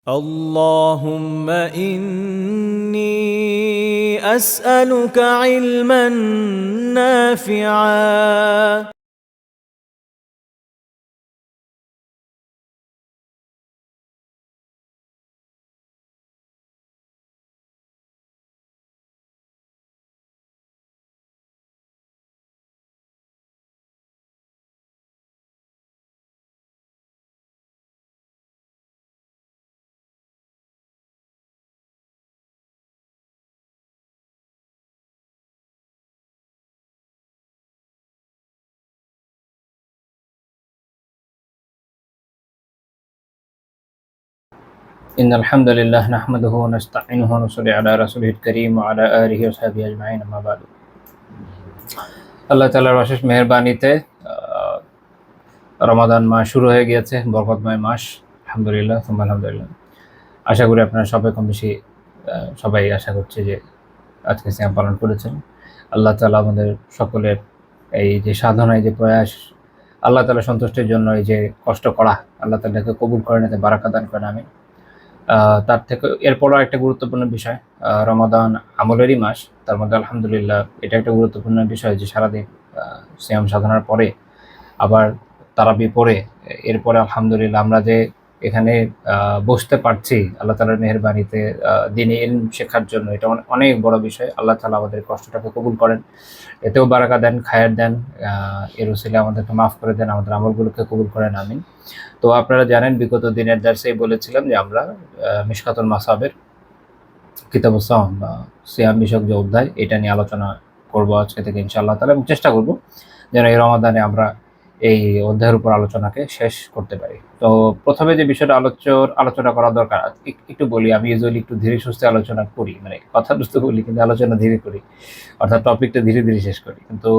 اللهم إني أسألك علما نافعا إن الحمد لله نحمده ونستعينه ونصلي على رسوله الكريم وعلى آله وصحبه أجمعين أما بعد আল্লাহ তাআলার অশেষ মেহেরবানিতে রমাদান মাস শুরু হয়ে গিয়েছে, বরকতময় মাস। আলহামদুলিল্লাহ, আলহামদুলিল্লাহ। আশা করি আপনারা সবাই কম বেশি সবাই আশা করছে যে আজকে সিয়াম পালন করেছেন। আল্লাহ তাআলা আমাদের সকলের এই যে সাধনায় যে প্রয়াস, আল্লাহ তাআলা সন্তুষ্টির জন্য এই যে কষ্ট করা, আল্লাহ তাআলাকে কবুল করেন, এতে বারাকা দান করেন। আমি তার থেকে এরপরও একটা গুরুত্বপূর্ণ বিষয়, রমাদান আমলেরই মাস, তার মধ্যে আলহামদুলিল্লাহ এটা একটা গুরুত্বপূর্ণ বিষয় যে সারাদিন সিয়াম সাধনার পরে আবার তারাবি পড়ে এরপরে আলহামদুলিল্লাহ আমরা যে এখানে বসতে পারছি আল্লাহ তাআলার মেহেরবানিতে দ্বীনি ইলম শেখার জন্য, এটা অনেক বড় বিষয়। আল্লাহ তাআলা আমাদের কষ্টটাকে কবুল করেন, এতেও বারাকা দেন, খায়ের দেন, এর উসিলে আমাদেরকে মাফ করে দেন, আমাদের আমলগুলোকে কবুল করেন, আমিন। তো আপনারা জানেন বিগত দিনের দার্সেই বলেছিলাম যে আমরা মিশকাতুল মাসাবের কিতাবুস সাওম বা সিয়াম বিষয়ক যে অধ্যায়, এটা নিয়ে আলোচনা করব আজকে থেকে ইনশাআল্লাহ তাআলা, এবং চেষ্টা করব যেন এই রমাদানে আমরা এই অধ্যায়ের উপর আলোচনাকে শেষ করতে পারি। তো প্রথমে যে বিষয়টা আলোচনা করা দরকার, একটু বলি, আমি ইউজুয়ালি একটু ধীরে সুস্থে আলোচনা করি, মানে কথা বুঝতে বলি কিন্তু আলোচনা ধীরে করি, অর্থাৎ টপিকটা ধীরে ধীরে শেষ করি। কিন্তু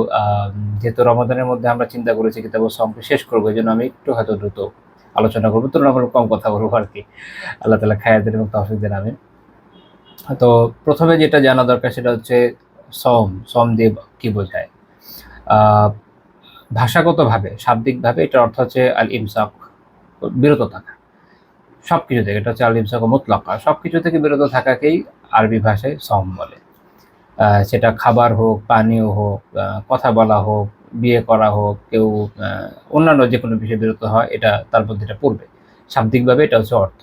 যেহেতু রমাদানের মধ্যে আমরা চিন্তা করেছি কিতাবুস সাওমকে শেষ করবো, এই জন্য আমি একটু হয়তো দ্রুত আলোচনা করবো, তুলনামূলক কম কথা বলবো আর কি। আল্লাহ তাআলা খায়ের দেন এবং তৌফিক দেন, আমিন। তো প্রথমে যেটা জানা দরকার সেটা হচ্ছে সম দিয়ে কি বোঝায়। ভাষাগতভাবে, শাব্দিকভাবে এটার অর্থ হচ্ছে আল ইমসাক, বিরত থাকা সবকিছু থেকে। এটা হচ্ছে আল ইমসাক মুতলাকা, সবকিছু থেকে বিরত থাকাকেই আরবি ভাষায় সম বলে। সেটা খাবার হোক, পানীয় হোক, কথা বলা হোক, বিয়ে করা হোক, কেউ অন্যান্য যে কোনো বিষয়ে বিরত হয়, এটা তার মধ্যে এটা পড়বে। শাব্দিকভাবে এটা হচ্ছে অর্থ।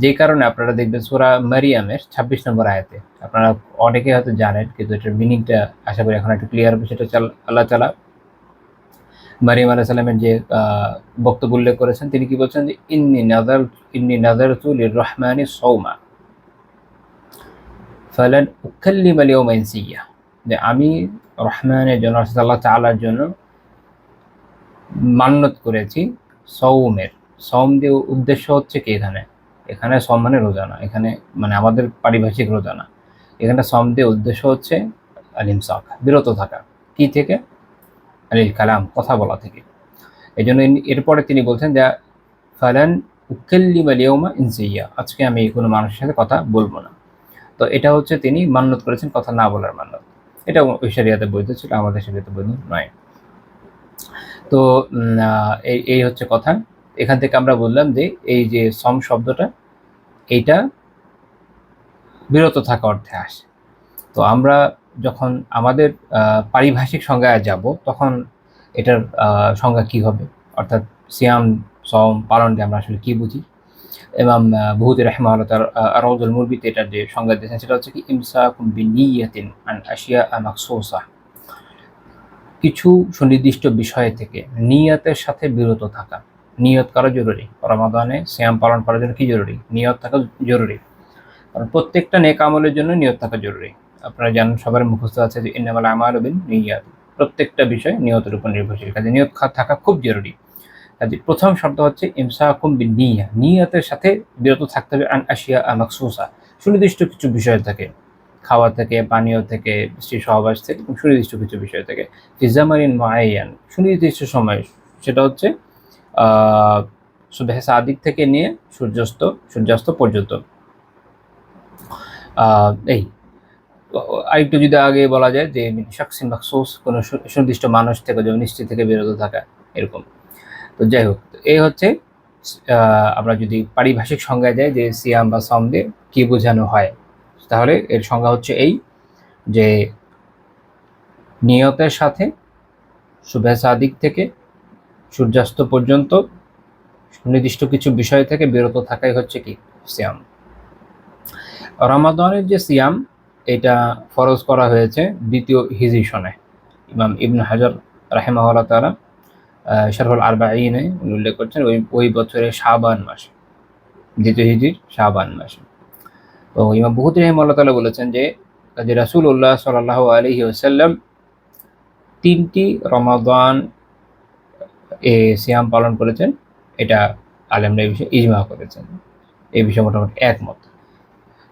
যেই কারণে আপনারা দেখবেন সূরা মারিয়ামের 26 নম্বর আয়াতে, আপনারা অনেকে হয়তো জানেন কিন্তু এটার মিনিংটা আশা করি এখন একটু ক্লিয়ার হবে। সেটা হচ্ছে আল্লাহ তাআলা মারিয়াম আলাইহিস সালামের যে বক্তব্য উল্লেখ করেছেন, তিনি কি বলছেন যে ইন্নী নাযারতু লির-রহমানি সাওমা ফালান উকাল্লিমা আল-ইয়াওমা ইনসিয়্যা, যে আমি রহমানের জন্য, অর্থাৎ আল্লাহ তাআলার জন্য মান্যত করেছি সওমের। সওম দিয়ে উদ্দেশ্য হচ্ছে কি, এখানে সওম মানে রোজা না, এখানে মানে আমাদের পারিভাষিক রোজা না, এখানে সওম দিয়ে উদ্দেশ্য হচ্ছে আল ইমসাক, বিরত থাকা। কি থেকে? আলিল কালাম, কথা বলা থেকে। এই জন্য এরপরে তিনি বলছেন যে ফালান উকাল্লিমা আল-ইয়াওমা ইনসিয়্যা, আজকে আমি কোনো মানুষের সাথে কথা বলবো না। তো এটা হচ্ছে তিনি মান্যত করেছেন কথা না বলার মান্যত। এটা ওই শরিয়াতে বৈধ ছিল, আমাদের শরিয়াতে বৈধ নয়। তো এই হচ্ছে কথা। এখান থেকে আমরা বললাম যে এই যে সম শব্দটা, এইটা বিরত থাকা অর্থে আসে। তো আমরা যখন আমাদের পারিভাষিক সংজ্ঞায় যাব, তখন এটার সংজ্ঞা কি হবে, অর্থাৎ সিয়াম সম পালন দিয়ে আমরা আসলে কি বুঝি। ইমাম বুহুতি রাহিমাহুল্লাহ তার রাউদুল মুরবিতে এটার যে সংজ্ঞা দিয়েছেন সেটা হচ্ছে কি, ইমসাকুম বিনিয়াতিন আন আশিয়া মাকসুসা, কিছু সুনির্দিষ্ট বিষয় থেকে নিয়তের সাথে বিরত থাকা। নিয়ত করা জরুরি। রমাদানে সিয়াম পালন করার জন্য কি জরুরি? নিয়ত থাকা জরুরি। কারণ প্রত্যেকটা নেক আমলের জন্য নিয়ত থাকা জরুরি। আপনারা জানেন, সবার মুখস্থ আছে যে ইন্নামাল আমালু বিন্নিয়াত, প্রত্যেকটা বিষয় নিয়তের উপর নির্ভরশীল, কাজে নিয়ত থাকা খুব জরুরি। কাজে প্রথম শব্দ হচ্ছে ইমসাকুম বিন্নিয়া, নিয়তের সাথে বিরত থাকতে হবে। আন আশিয়া মাকসুসা, সুনির্দিষ্ট কিছু বিষয় থেকে, খাওয়া থেকে, পানীয় থেকে, স্ত্রী সহবাস থেকে, সুনির্দিষ্ট কিছু বিষয় থেকে। ফি জামানিন মুআয়্যান, সুনির্দিষ্ট সময়, সেটা হচ্ছে সুবহে সাদিক থেকে নিয়ে সূর্যাস্ত পর্যন্ত। এই আরেকটু যদি আগে বলা যায় যে শাকসিন মাখসুস, কোনো সুনির্দিষ্ট মানুষ থেকে, যেমন স্ত্রী থেকে বিরত থাকা, এরকম। তো যাই হোক, এই হচ্ছে আমরা যদি পারিভাষিক সংজ্ঞায় যাই যে সিয়াম বা সম দিয়ে কি বোঝানো হয়, তাহলে এর সংজ্ঞা হচ্ছে এই যে নিয়তের সাথে শুভে সাদিক থেকে সূর্যাস্ত পর্যন্ত সুনির্দিষ্ট কিছু বিষয় থেকে বিরত থাকাই হচ্ছে কি সিয়াম। রমাদানের যে সিয়াম এটা ফরজ করা হয়েছে দ্বিতীয় হিজরি সনে। ইমাম ইবনে হাজার রাহিমাহুল্লাহ তাআলা শারহুল আরবাঈনে উল্লেখ করছেন ওই বছরের শাবান মাসে, দ্বিতীয় হিজরির শাবান মাসে। তো ইমাম বুখারী রাহিমাহুল্লাহ তাআলা বলেছেন যে রাসূলুল্লাহ সাল্লাল্লাহু আলাইহি ওয়াসাল্লাম 3টি রমাদান সিয়াম পালন করেছেন। এটা আলেমরা এই বিষয়ে ইজমা করেছেন, এই বিষয়ে মোটামুটি একমত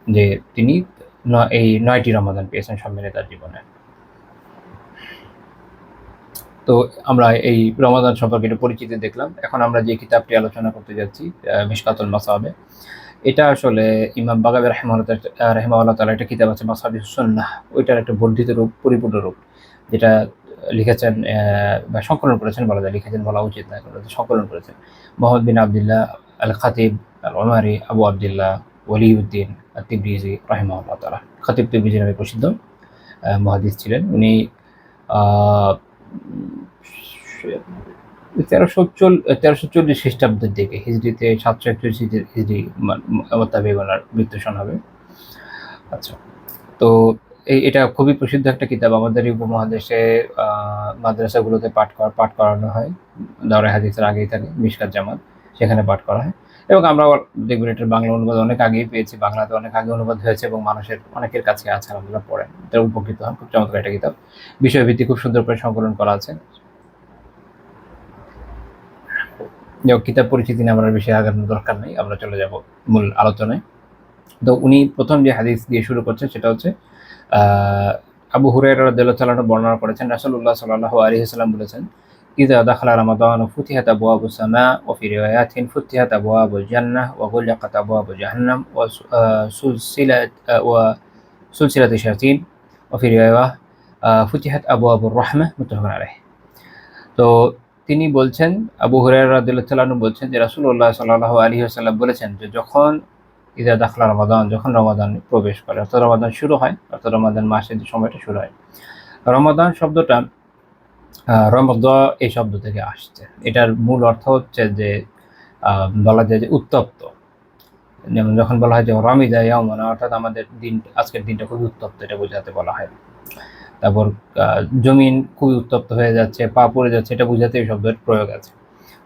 যে তিনি এই 9টি রমাদান পেয়েছেন সম্মিলিত তার জীবনে। তো আমরা এই রমাদান সম্পর্কে একটু পরিচিতি দেখলাম। এখন আমরা যে কিতাবটি আলোচনা করতে যাচ্ছি মিশকাতুল মাসাবিহ, এটা আসলে ইমাম বাগাবী রাহিমাহুল্লাহ তাআলা একটা কিতাব আছে মাসাবিহ সুন্নাহ, ওইটার একটা বর্ধিত রূপ, পরিপূর্ণ রূপ, যেটা লিখেছেন বা সংকলন করেছেন বলা যায়, লিখেছেন বলা উচিত না, সংকলন করেছেন মোহাম্মদ বিন আবদুল্লাহ আল খাতিব আল উমারি আবু আবদুল্লাহ ওয়ালিউদ্দিন আত-তিবরিজি রাহিমাহুল্লাহ তাআলা। খাতিব তিবরিজি নামে প্রসিদ্ধ মুহাদ্দিস ছিলেন উনি। 1340 খ্রিস্টাব্দের দিকে, হিজরিতে 741 হিজরি মোতাবেক ওনার মৃত্যু সন হবে। আচ্ছা, তো এটা খুবই প্রসিদ্ধ একটা কিতাব, আমাদের এই উপমহাদেশে মাদ্রাসাগুলোতে পাঠ করানো হয়, দাওরায়ে হাদিসের আগেই থাকে মিশকাত জামাত, সেখানে পাঠ করা হয়। এবং আমরা দেখবেন এটার বাংলা অনুবাদ অনেক আগেই পেয়েছি, বাংলাতে অনেক আগে অনুবাদ হয়েছে এবং মানুষের অনেকের কাছে আছে, আলহামদুলিল্লাহ পড়েন, তারা উপকৃত হন। খুব চমৎকার একটা কিতাব, বিষয়ভিত্তিক খুব সুন্দর করে সংকলন করা আছে। কিতাব পরিচিতি নিয়ে আমরা বেশি আগানোর দরকার নেই, আমরা চলে যাব মূল আলোচনায়। তো উনি প্রথম যে হাদিস দিয়ে শুরু করছেন সেটা হচ্ছে আবু হুরায়রা রাদিয়াল্লাহু তাআলা বর্ণনা করেছেন রাসূলুল্লাহ সাল্লাল্লাহু আলাইহি ওয়াসাল্লাম বলেছেন, ইযা দাখালা রমাদান ফুতিহাত আবওয়াবুস সামা ওয়া ফি রিওয়ায়াতিন ফুতিহাত আবওয়াবুল জান্নাহ ওয়া গুলিকাত আবওয়াবু জাহান্নাম ওয়া সুলসিলাতি শায়াতিন ওয়া ফি রিওয়ায়া ফুতিহাত আবওয়াবুর রাহমাহ মুত্তাফাকুন আলাইহি। তো তিনি বলছেন, আবু হুরায়রা রাদিয়াল্লাহু তাআলা বলছেন যে রাসূলুল্লাহ সাল্লাল্লাহু আলাইহি ওয়াসাল্লাম বলেছেন যে যখন ইযা দাখলা রমাদান, যখন রমাদান প্রবেশ করে, অর্থাৎ রমাদান শুরু হয়, অর্থাৎ রমাদান মাসের যে সময়টা শুরু হয়। রমাদান শব্দটা রমদ এই শব্দ থেকে আসছে। এটার মূল অর্থ হচ্ছে যে বলা যায় যে উত্তপ্ত। যেমন যখন বলা হয় যে রমিদা ইয়াউমান, অর্থাৎ আমাদের দিন, আজকের দিনটা খুবই উত্তপ্ত, এটা বোঝাতে বলা হয়। তারপর জমিন খুবই উত্তপ্ত হয়ে যাচ্ছে, পা পড়ে যাচ্ছে, এটা বোঝাতে এই শব্দের প্রয়োগ আছে।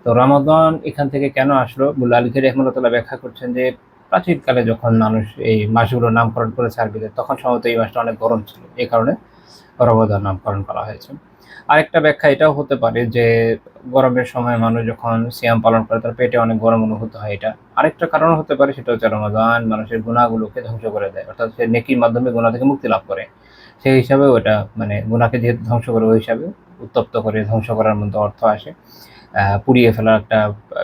তো রমাদান এখান থেকে কেন আসলো, মুল্লা আলী রাহিমাহুল্লাহ তাআলা ব্যাখ্যা করছেন যে প্রাচীনকালে যখন মানুষ এই মাসগুলোর নামকরণ করেছে আরবিতে, তখন সম্ভবত এই মাসটা অনেক গরম ছিল, এই কারণে রমাদান নামকরণ করা হয়েছে। আরেকটা ব্যাখ্যা এটাও হতে পারে যে গরমের সময় মানুষ যখন সিয়াম পালন করে তার পেটে অনেক গরম অনুভূত হয়, এটা আরেকটা কারণ হতে পারে। সেটা হচ্ছে রমাদান মানুষের গুনাহগুলোকে ধ্বংস করে দেয়, অর্থাৎ সে নেকির মাধ্যমে গুনাহ থেকে মুক্তি লাভ করে, সেই হিসাবে ওটা মানে গুনাহকে যেহেতু ধ্বংস করে, ওই হিসাবে উত্তপ্ত করে ধ্বংস করার মধ্যে অর্থ আসে, পুড়িয়ে ফেলার একটা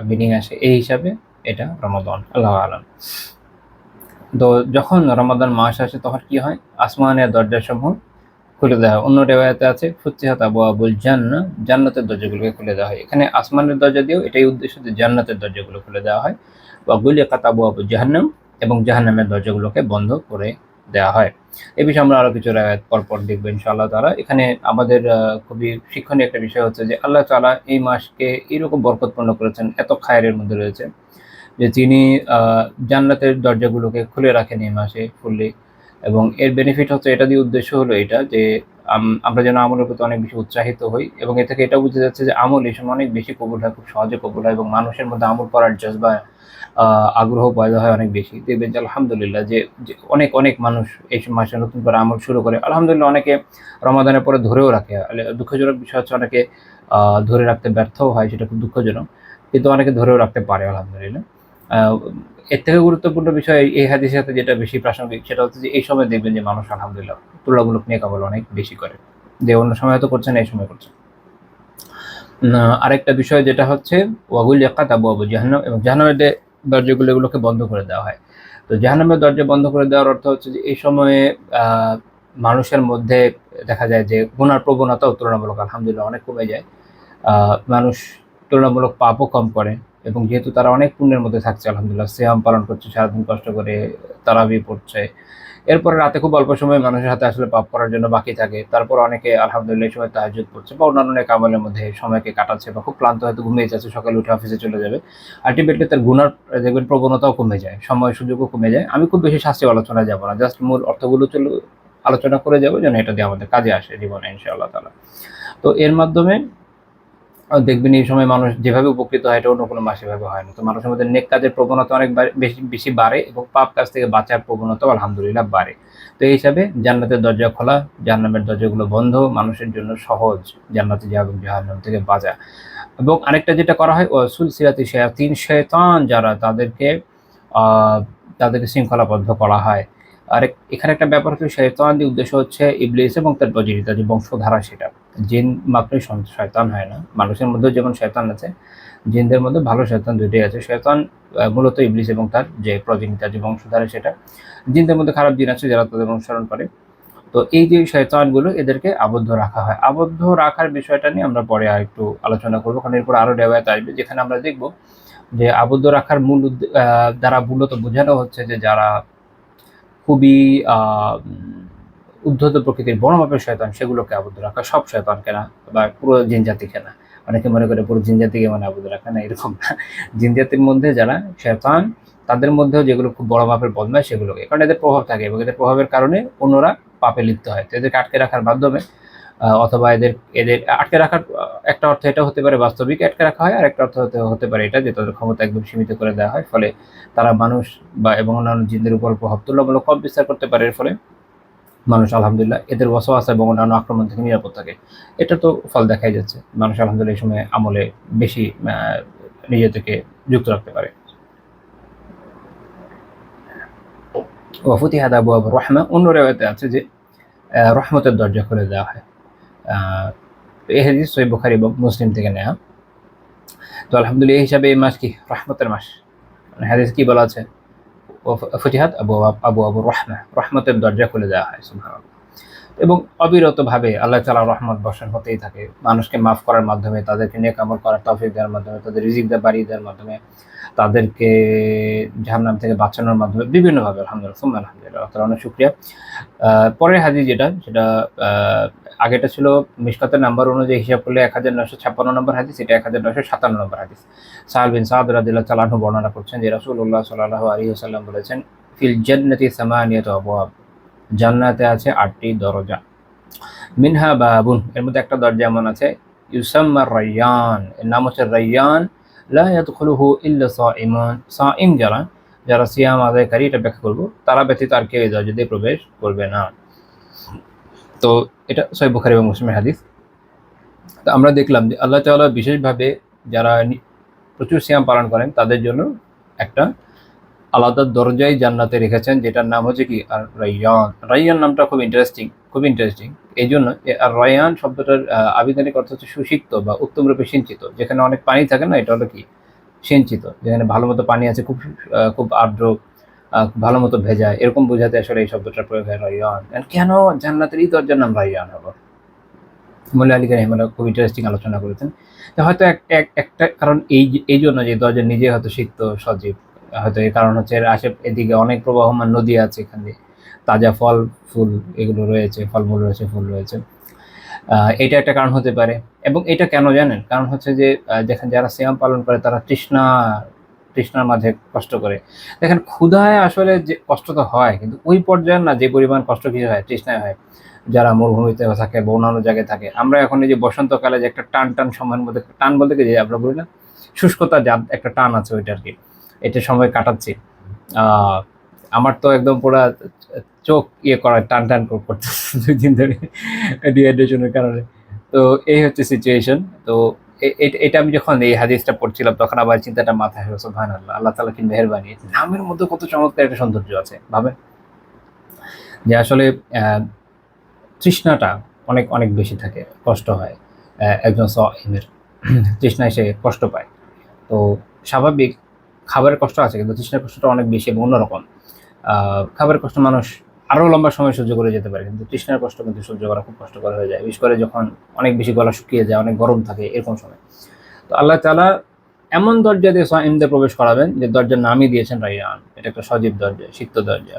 মিনিং আসে, এই হিসাবে এটা রমাদান, আল্লাহু আলাম। তো যখন রমাদান মাস আসে তখন কি হয়, আসমানের দরজাসমূহ খুলে দেওয়া হয়। অন্য রিওয়ায়াতে আছে ফুতিহাত আবওয়াবুল জান্নাহ, জান্নাতের দরজাগুলোকে খুলে দেওয়া হয়। এখানে আসমানের দরজা দিয়েও এটাই উদ্দেশ্য যে জান্নাতের দরজাগুলো খুলে দেওয়া হয়। ওয়া গুলিকাত আবওয়াবু জাহান্নাম, এবং জাহান্নামের দরজাগুলোকে বন্ধ করে দেওয়া হয়। এই বিষয়ে আমরা আরো কিছু রিওয়ায়াত পরপর দেখব ইনশাআল্লাহ তাআলা। এখানে আমাদের খুবই শিক্ষণীয় একটা বিষয় হচ্ছে যে আল্লাহ তাআলা এই মাসকে এরকম বরকতপূর্ণ করেছেন, এত খায়েরের মধ্যে রয়েছে যে তিনি জান্নাতের দরজাগুলোকে খুলে রাখেন এই মাসে ফুললি। এবং এর বেনিফিট হচ্ছে, এটা দিয়ে উদ্দেশ্য হলো এটা যে আমরা যেন আমলের প্রতি অনেক বেশি উৎসাহিত হই, এবং এ থেকে এটা বোঝা যাচ্ছে যে আমল এই সময় অনেক বেশি কবুল হয়, খুব সহজে কবুল হয়, এবং মানুষের মধ্যে আমল করার জজবা, আগ্রহ পয়দা হয় অনেক বেশি। দেখবেন যে আলহামদুলিল্লাহ যে অনেক অনেক মানুষ এই মাসে নতুন করে আমল শুরু করে, আলহামদুলিল্লাহ অনেকে রমাদানের পরে ধরেও রাখে। দুঃখজনক বিষয় হচ্ছে অনেকে ধরে রাখতে ব্যর্থও হয়, সেটা খুব দুঃখজনক, কিন্তু অনেকে ধরেও রাখতে পারে আলহামদুলিল্লাহ। এর থেকে গুরুত্বপূর্ণ বিষয় এই হাদিসের সাথে যেটা বেশি প্রাসঙ্গিক, সেটা হচ্ছে যে এই সময় দেখবেন যে মানুষ আলহামদুলিল্লাহ তুলনামূলক নেক আমল অনেক বেশি করে, যে অন্য সময় হয়তো করছে না, এই সময় করছে। আরেকটা বিষয় যেটা হচ্ছে ওয়াগুলিকাত আবওয়াবু জাহান্নাম, এবং জাহান্নামের দরজাগুলো এগুলোকে বন্ধ করে দেওয়া হয়। তো জাহান্নামের দরজা বন্ধ করে দেওয়ার অর্থ হচ্ছে যে এই সময়ে মানুষের মধ্যে দেখা যায় যে গুনার প্রবণতাও তুলনামূলক আলহামদুলিল্লাহ অনেক কমে যায়। মানুষ তুলনামূলক পাপও কম করে, এবং যেহেতু তারা অনেক পুণ্যের মধ্যে থাকছে, আলহামদুলিল্লাহ সিয়াম পালন করছে, সারাদিন কষ্ট করে তারাবি পড়ছে, এরপরে রাতে খুব অল্প সময় মানুষের হাতে আসলে পাপ করার জন্য বাকি থাকে, তারপর অনেকে আলহামদুলিল্লাহ এই সময় তাহাজ্জুদ পড়ছে বা অন্যান্য নেক আমলের মধ্যে সময়কে কাটাচ্ছে, বা খুব ক্লান্ত হয়তো ঘুমিয়ে যাচ্ছে, সকালে উঠে অফিসে চলে যাবে, আলটিমেটলি তার গুনার দেখবেন প্রবণতাও কমে যায়, সময় সুযোগও কমে যায়। আমি খুব বেশি শাস্তি আলোচনায় যাব না, জাস্ট মূল অর্থগুলো আলোচনা করে যাবো যেন এটা দিয়ে আমাদের কাজে আসে জীবনে ইনশাআল্লাহ তাআলা। তো এর মাধ্যমে দেখবেন এই সময় মানুষ যেভাবে উপকৃত হয় এটা অন্য কোনো মাসে এভাবে হয় না। তো মানুষের মধ্যে নেক কাজের প্রবণতা অনেক বেশি বেশি বাড়ে এবং পাপ কাজ থেকে বাঁচার প্রবণতাও আলহামদুলিল্লাহ বাড়ে। তো এই হিসাবে জান্নাতের দরজা খোলা, জাহান্নামের দরজাগুলো বন্ধ, মানুষের জন্য সহজ জান্নাতে যাওয়া এবং জাহান্নাম থেকে বাঁচা। এবং আরেকটা যেটা করা হয় সুলসিলাতি শায়াতিন, শয়তান যারা আহ তাদেরকে শৃঙ্খলাবদ্ধ করা হয়। আর এখানে একটা ব্যাপার হচ্ছে শয়তানের উদ্দেশ্য হচ্ছে ইবলিস এবং তার প্রযোজিত যে বংশধারা, সেটা জিন মাত্রই শয়তান হয় না, মানুষের মধ্যেও যেমন শয়তান আছে, জিনদের মধ্যে ভালো শয়তান দুটোই আছে। শয়তান মূলত ইবলিস এবং তার যে প্রযোজিত যে বংশধারা, সেটা জিনদের মধ্যে খারাপ জিন আছে যারা তাদের অনুসরণ করে। তো এই যে শয়তানগুলো এদেরকে আবদ্ধ রাখা হয়, আবদ্ধ রাখার বিষয়টা নিয়ে আমরা পরে আর একটু আলোচনা করবো, কারণ এরপর আরো রেওয়ায়াত আসবে যেখানে আমরা দেখব যে আবদ্ধ রাখার দ্বারা মূলত বোঝানো হচ্ছে যে যারা খুবই উদ্ধত প্রকৃতির বড় মাপের শয়তান সেগুলোকে আবদ্ধ রাখা, সব শয়তানকে না বা পুরো জিন জাতিকে না। অনেকে মনে করে পুরো জিন জাতিকে মানে আবদ্ধ রাখা, না, এরকম না। জিন জাতির মধ্যে যারা শয়তান তাদের মধ্যেও যেগুলো খুব বড় মাপের বদমাশ সেগুলোকে, কারণ এদের প্রভাব থাকে এবং এদের প্রভাবের কারণে অন্যরা পাপে লিপ্ত হয়। তো এদেরকে আটকে রাখার মাধ্যমে অথবা এদের এদের আটকে রাখার একটা অর্থ এটা হতে পারে বাস্তবিক আটকে রাখা হয়, আর একটা অর্থ হতে পারে এটা যে তাদের ক্ষমতা একদম সীমিত করে দেওয়া হয়, ফলে তারা মানুষ বা এবং অন্যান্য জিনদের উপর প্রভাব তুলনামূলক কম বিস্তার করতে পারে। এর ফলে মানুষ আলহামদুলিল্লাহ এদের ওয়াসওয়াসা এবং অন্যান্য আক্রমণ থেকে নিরাপদ থাকে। এটা তো ফল দেখাই যাচ্ছে, মানুষ আলহামদুলিল্লাহ এই সময় আমলে বেশি নিজে থেকে যুক্ত রাখতে পারে। ওয়াফুতিহাত আবওয়াবুর রাহমা, অন্য রিওয়ায়াতে আছে যে রহমতের দরজা খুলে দেওয়া হয়। এই হাদিস সহিহ বুখারী এবং মুসলিম থেকে নেওয়া। তো আলহামদুলিল্লাহ এই হিসাবে এই মাস কি রহমতের মাস, মানে হাদিস কি বলা আছে, ফুতিহাত আবওয়াবুর রাহমা, রহমতের দরজা খুলে দেওয়া হয় সুবহানাল্লাহ। এবং অবিরতভাবে আল্লাহ তাআলা রহমত বর্ষণ হতেই থাকে, মানুষকে মাফ করার মাধ্যমে, তাদেরকে নেক আমল করার তৌফিক দেওয়ার মাধ্যমে, তাদের রিজিক বাড়িয়ে দেওয়ার মাধ্যমে, তাদেরকে জাহান্নাম থেকে বাঁচানোর মাধ্যমে বিভিন্নভাবে আলহামদুলিল্লাহ সুম্মা আলহামদুলিল্লাহ, আল্লাহ তাআলার অনেক শুকরিয়া। পরের হাদিস যেটা, সেটা আগেটা ছিল মিশকাতের নাম্বার অনুযায়ী হিসাব করলে 1956 নম্বর হাদিস, এটা 1957 নম্বর হাদিস। সাহাল বিন সাদ রাদিয়াল্লাহু তাআলা আনহু বর্ণনা করছেন যে রাসূলুল্লাহ সাল্লাল্লাহু আলাইহি ওয়াসাল্লাম বলেছেন, ফিল জান্নাতি সামানিয়াতু আবওয়াব, জান্নাতে আছে 8টি দরজা। মিনহা বাবুন, এর মধ্যে একটা দরজা এমন আছে, ইউসাম্মা রায়্যান, এর নাম হচ্ছে রায়্যান, লা ইয়াদখুলুহু ইল্লা সাইমুন, সাইম যারা, যারা সিয়াম আদায়কারী, এটা ব্যাখ্যা করব, তারা ব্যতীত আর কেউ এই দরজা দিয়ে প্রবেশ করবে না। তো এটা সহিহ বুখারী এবং মুসলিমের হাদিস। তো আমরা দেখলাম যে আল্লাহ তাআলা বিশেষভাবে যারা প্রচুর সিয়াম পালন করেন তাদের জন্য একটা আলাদা দরজাই জান্নাতে রেখেছেন, যেটার নাম হচ্ছে কি আর রায়্যান। রায়্যান নামটা খুব ইন্টারেস্টিং এই জন্য, আর রায়্যান শব্দটার আবিধানিক অর্থ হচ্ছে সুসিক্ত বা উত্তমরূপে সিঞ্চিত। যেখানে অনেক পানি থাকে না, এটা হলো কি সিঞ্চিত, যেখানে ভালো মতো পানি আছে, খুব আর্দ্র, ভালো মতো ভেজা, এরকম বোঝাতে আসলে এই শব্দটার প্রয়োগ হয় রায়্যান। কেন জান্নাতের এই দরজার নাম রায়্যান হলো, মোল্লা আলী রাহিমাহুল্লাহ খুব ইন্টারেস্টিং আলোচনা করেছেন। হয়তো একটা কারণ এই জন্য যে দরজা নিজে হয়তো সিক্ত সজীব, হয়তো এই কারণ হচ্ছে এদিকে অনেক প্রবাহমান নদী আছে, এখানে তাজা ফল ফুল এগুলো রয়েছে, ফলমূল রয়েছে, ফুল রয়েছে, এটা একটা কারণ হতে পারে। এবং এটা কেন জানেন, কারণ হচ্ছে যে দেখেন যারা সিয়াম পালন করে তারা তৃষ্ণার মাঝে কষ্ট করে। দেখেন ক্ষুধায় আসলে যে কষ্ট তো হয়, কিন্তু ওই পর্যায়ে না যে পরিমাণ কষ্ট কিছু হয়, তৃষ্ণায় হয়, যারা মরুভূমিতে থাকে বা অন্যান্য জায়গায় থাকে। আমরা এখন এই যে বসন্তকালে যে একটা টান সময়ের মধ্যে, টান বলতে কি যে আমরা বলি না শুষ্কতা, যা একটা টান আছে ওইটা আর কি, এটা সময় কাটাচ্ছি। আমার তো একদম পুরা চোখ করা টান করতেছে 2 দিন ধরে ডিহাইড্রেশনের কারণে। তো এই হচ্ছে সিচুয়েশন। তো এটা আমি যখন এই হাদিসটা পড়ছিলাম তখন আবার চিন্তাটা মাথায় হলো, সুবহানাল্লাহ, আল্লাহ তাআলা কি মেহেরবানি, নামের মধ্যে কত চমৎকার একটা সৌন্দর্য আছে। ভাবেন যে আসলে তৃষ্ণাটা অনেক অনেক বেশি থাকে, কষ্ট হয় একজন সাইমের, তৃষ্ণায় সে কষ্ট পায়। তো স্বাভাবিক খাবারের কষ্ট আছে, কিন্তু তৃষ্ণার কষ্টটা অনেক বেশি এবং অন্যরকম। খাবারের কষ্ট মানুষ আরও লম্বা সময় সহ্য করে যেতে পারে, কিন্তু তৃষ্ণার কষ্ট কিন্তু সহ্য করা খুব কষ্টকর হয়ে যায়, বিশেষ করে যখন অনেক বেশি গলা শুকিয়ে যায়, অনেক গরম থাকে, এরকম সময়। তো আল্লাহ তাআলা এমন দরজা দিয়ে সাইমদের প্রবেশ করাবেন যে দরজার নামই দিয়েছেন রাইয়ান, এটা একটা সজীব দরজা, সিক্ত দরজা।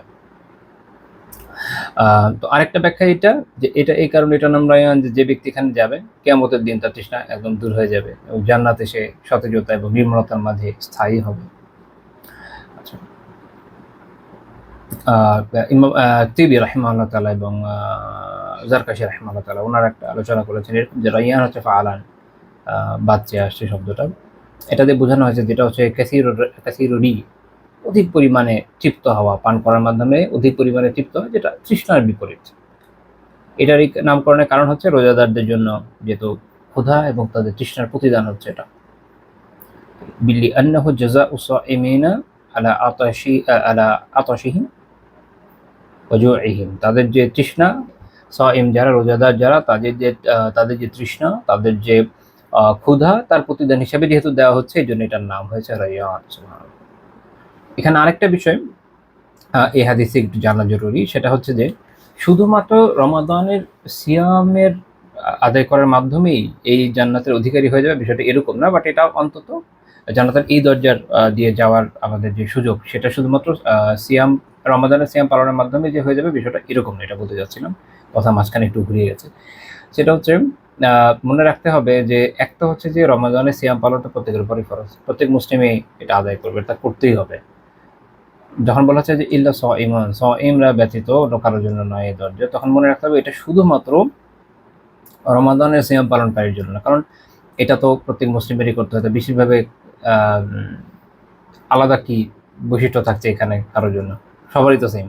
তো আরেকটা ব্যাখ্যা এটা যে এটা এই কারণে এটা নাম রায়্যান যে ব্যক্তি এখানে যাবে কিয়ামতের দিন তার তৃষ্ণা একদম দূর হয়ে যাবে এবং জান্নাতে সে সতেজতা এবং নির্মলতার মাঝে স্থায়ী হবে। আচ্ছা, ইমাম তিবি রাহিমাহুল্লাহ তাআলা এবং জারকাশি রাহিমাহুল্লাহ তাআলা ওনারা একটা আলোচনা করেছেন এরকম যে রায়্যান হচ্ছে ফাআলান, বাচ্চা আসছে শব্দটা, এটা দিয়ে বোঝানো হয়েছে যেটা হচ্ছে কাসিরুরি, অধিক পরিমাণে তৃপ্ত হওয়া, পান করার মাধ্যমে অধিক পরিমাণে তৃপ্ত হয়, যেটা তৃষ্ণার বিপরীত। এটারই নামকরণের কারণ হচ্ছে রোজাদারদের জন্য যেহেতু ক্ষুধা এবং তাদের তৃষ্ণার প্রতিদান হচ্ছে এটা। বিল্লি আন্নাহু জাযাউ সাইমিনা আলা আতাশিহিম ওয়া জুইহিম, তাদের যে তৃষ্ণা, সাইম যারা, রোজাদার যারা, তাদের যে তৃষ্ণা, তাদের যে ক্ষুধা, তার প্রতিদান হিসেবে যেহেতু দেওয়া হচ্ছে, এই জন্য এটার নাম হয়েছে রায়্যান। এখানে আরেকটা বিষয় এই হাদিসে একটু জানা জরুরি, সেটা হচ্ছে যে শুধুমাত্র রমাদানের সিয়ামের আদায় করার মাধ্যমেই এই জান্নাতের অধিকারী হয়ে যাবে বিষয়টা এরকম না, বাট এটা অন্তত জান্নাতের এই দরজার দিয়ে যাওয়ার আমাদের যে সুযোগ, সেটা শুধুমাত্র রমাদানের সিয়াম পালনের মাধ্যমে যে হয়ে যাবে বিষয়টা এরকম না, এটা বলতে যাচ্ছিলাম, কথা মাঝখানে একটু ঘুরিয়ে গেছে। সেটা হচ্ছে মনে রাখতে হবে যে একটা হচ্ছে যে রমাদানের সিয়াম পালনটা প্রত্যেকের উপরই ফরজ, প্রত্যেক মুসলিমই এটা আদায় করবে, তা করতেই হবে। যখন বলা হচ্ছে যে ইল্লা সাইমরা ব্যতীত কারোর জন্য নয় এই দরজা, তখন মনে রাখতে হবে এটা শুধুমাত্র রমাদানের সিয়াম পালনকারীর জন্য না, কারণ এটা তো প্রত্যেক মুসলিমেরই করতে হয়, বেশিরভাবে আলাদা কি বৈশিষ্ট্য থাকছে এখানে কারোর জন্য, সবারই তো সেম,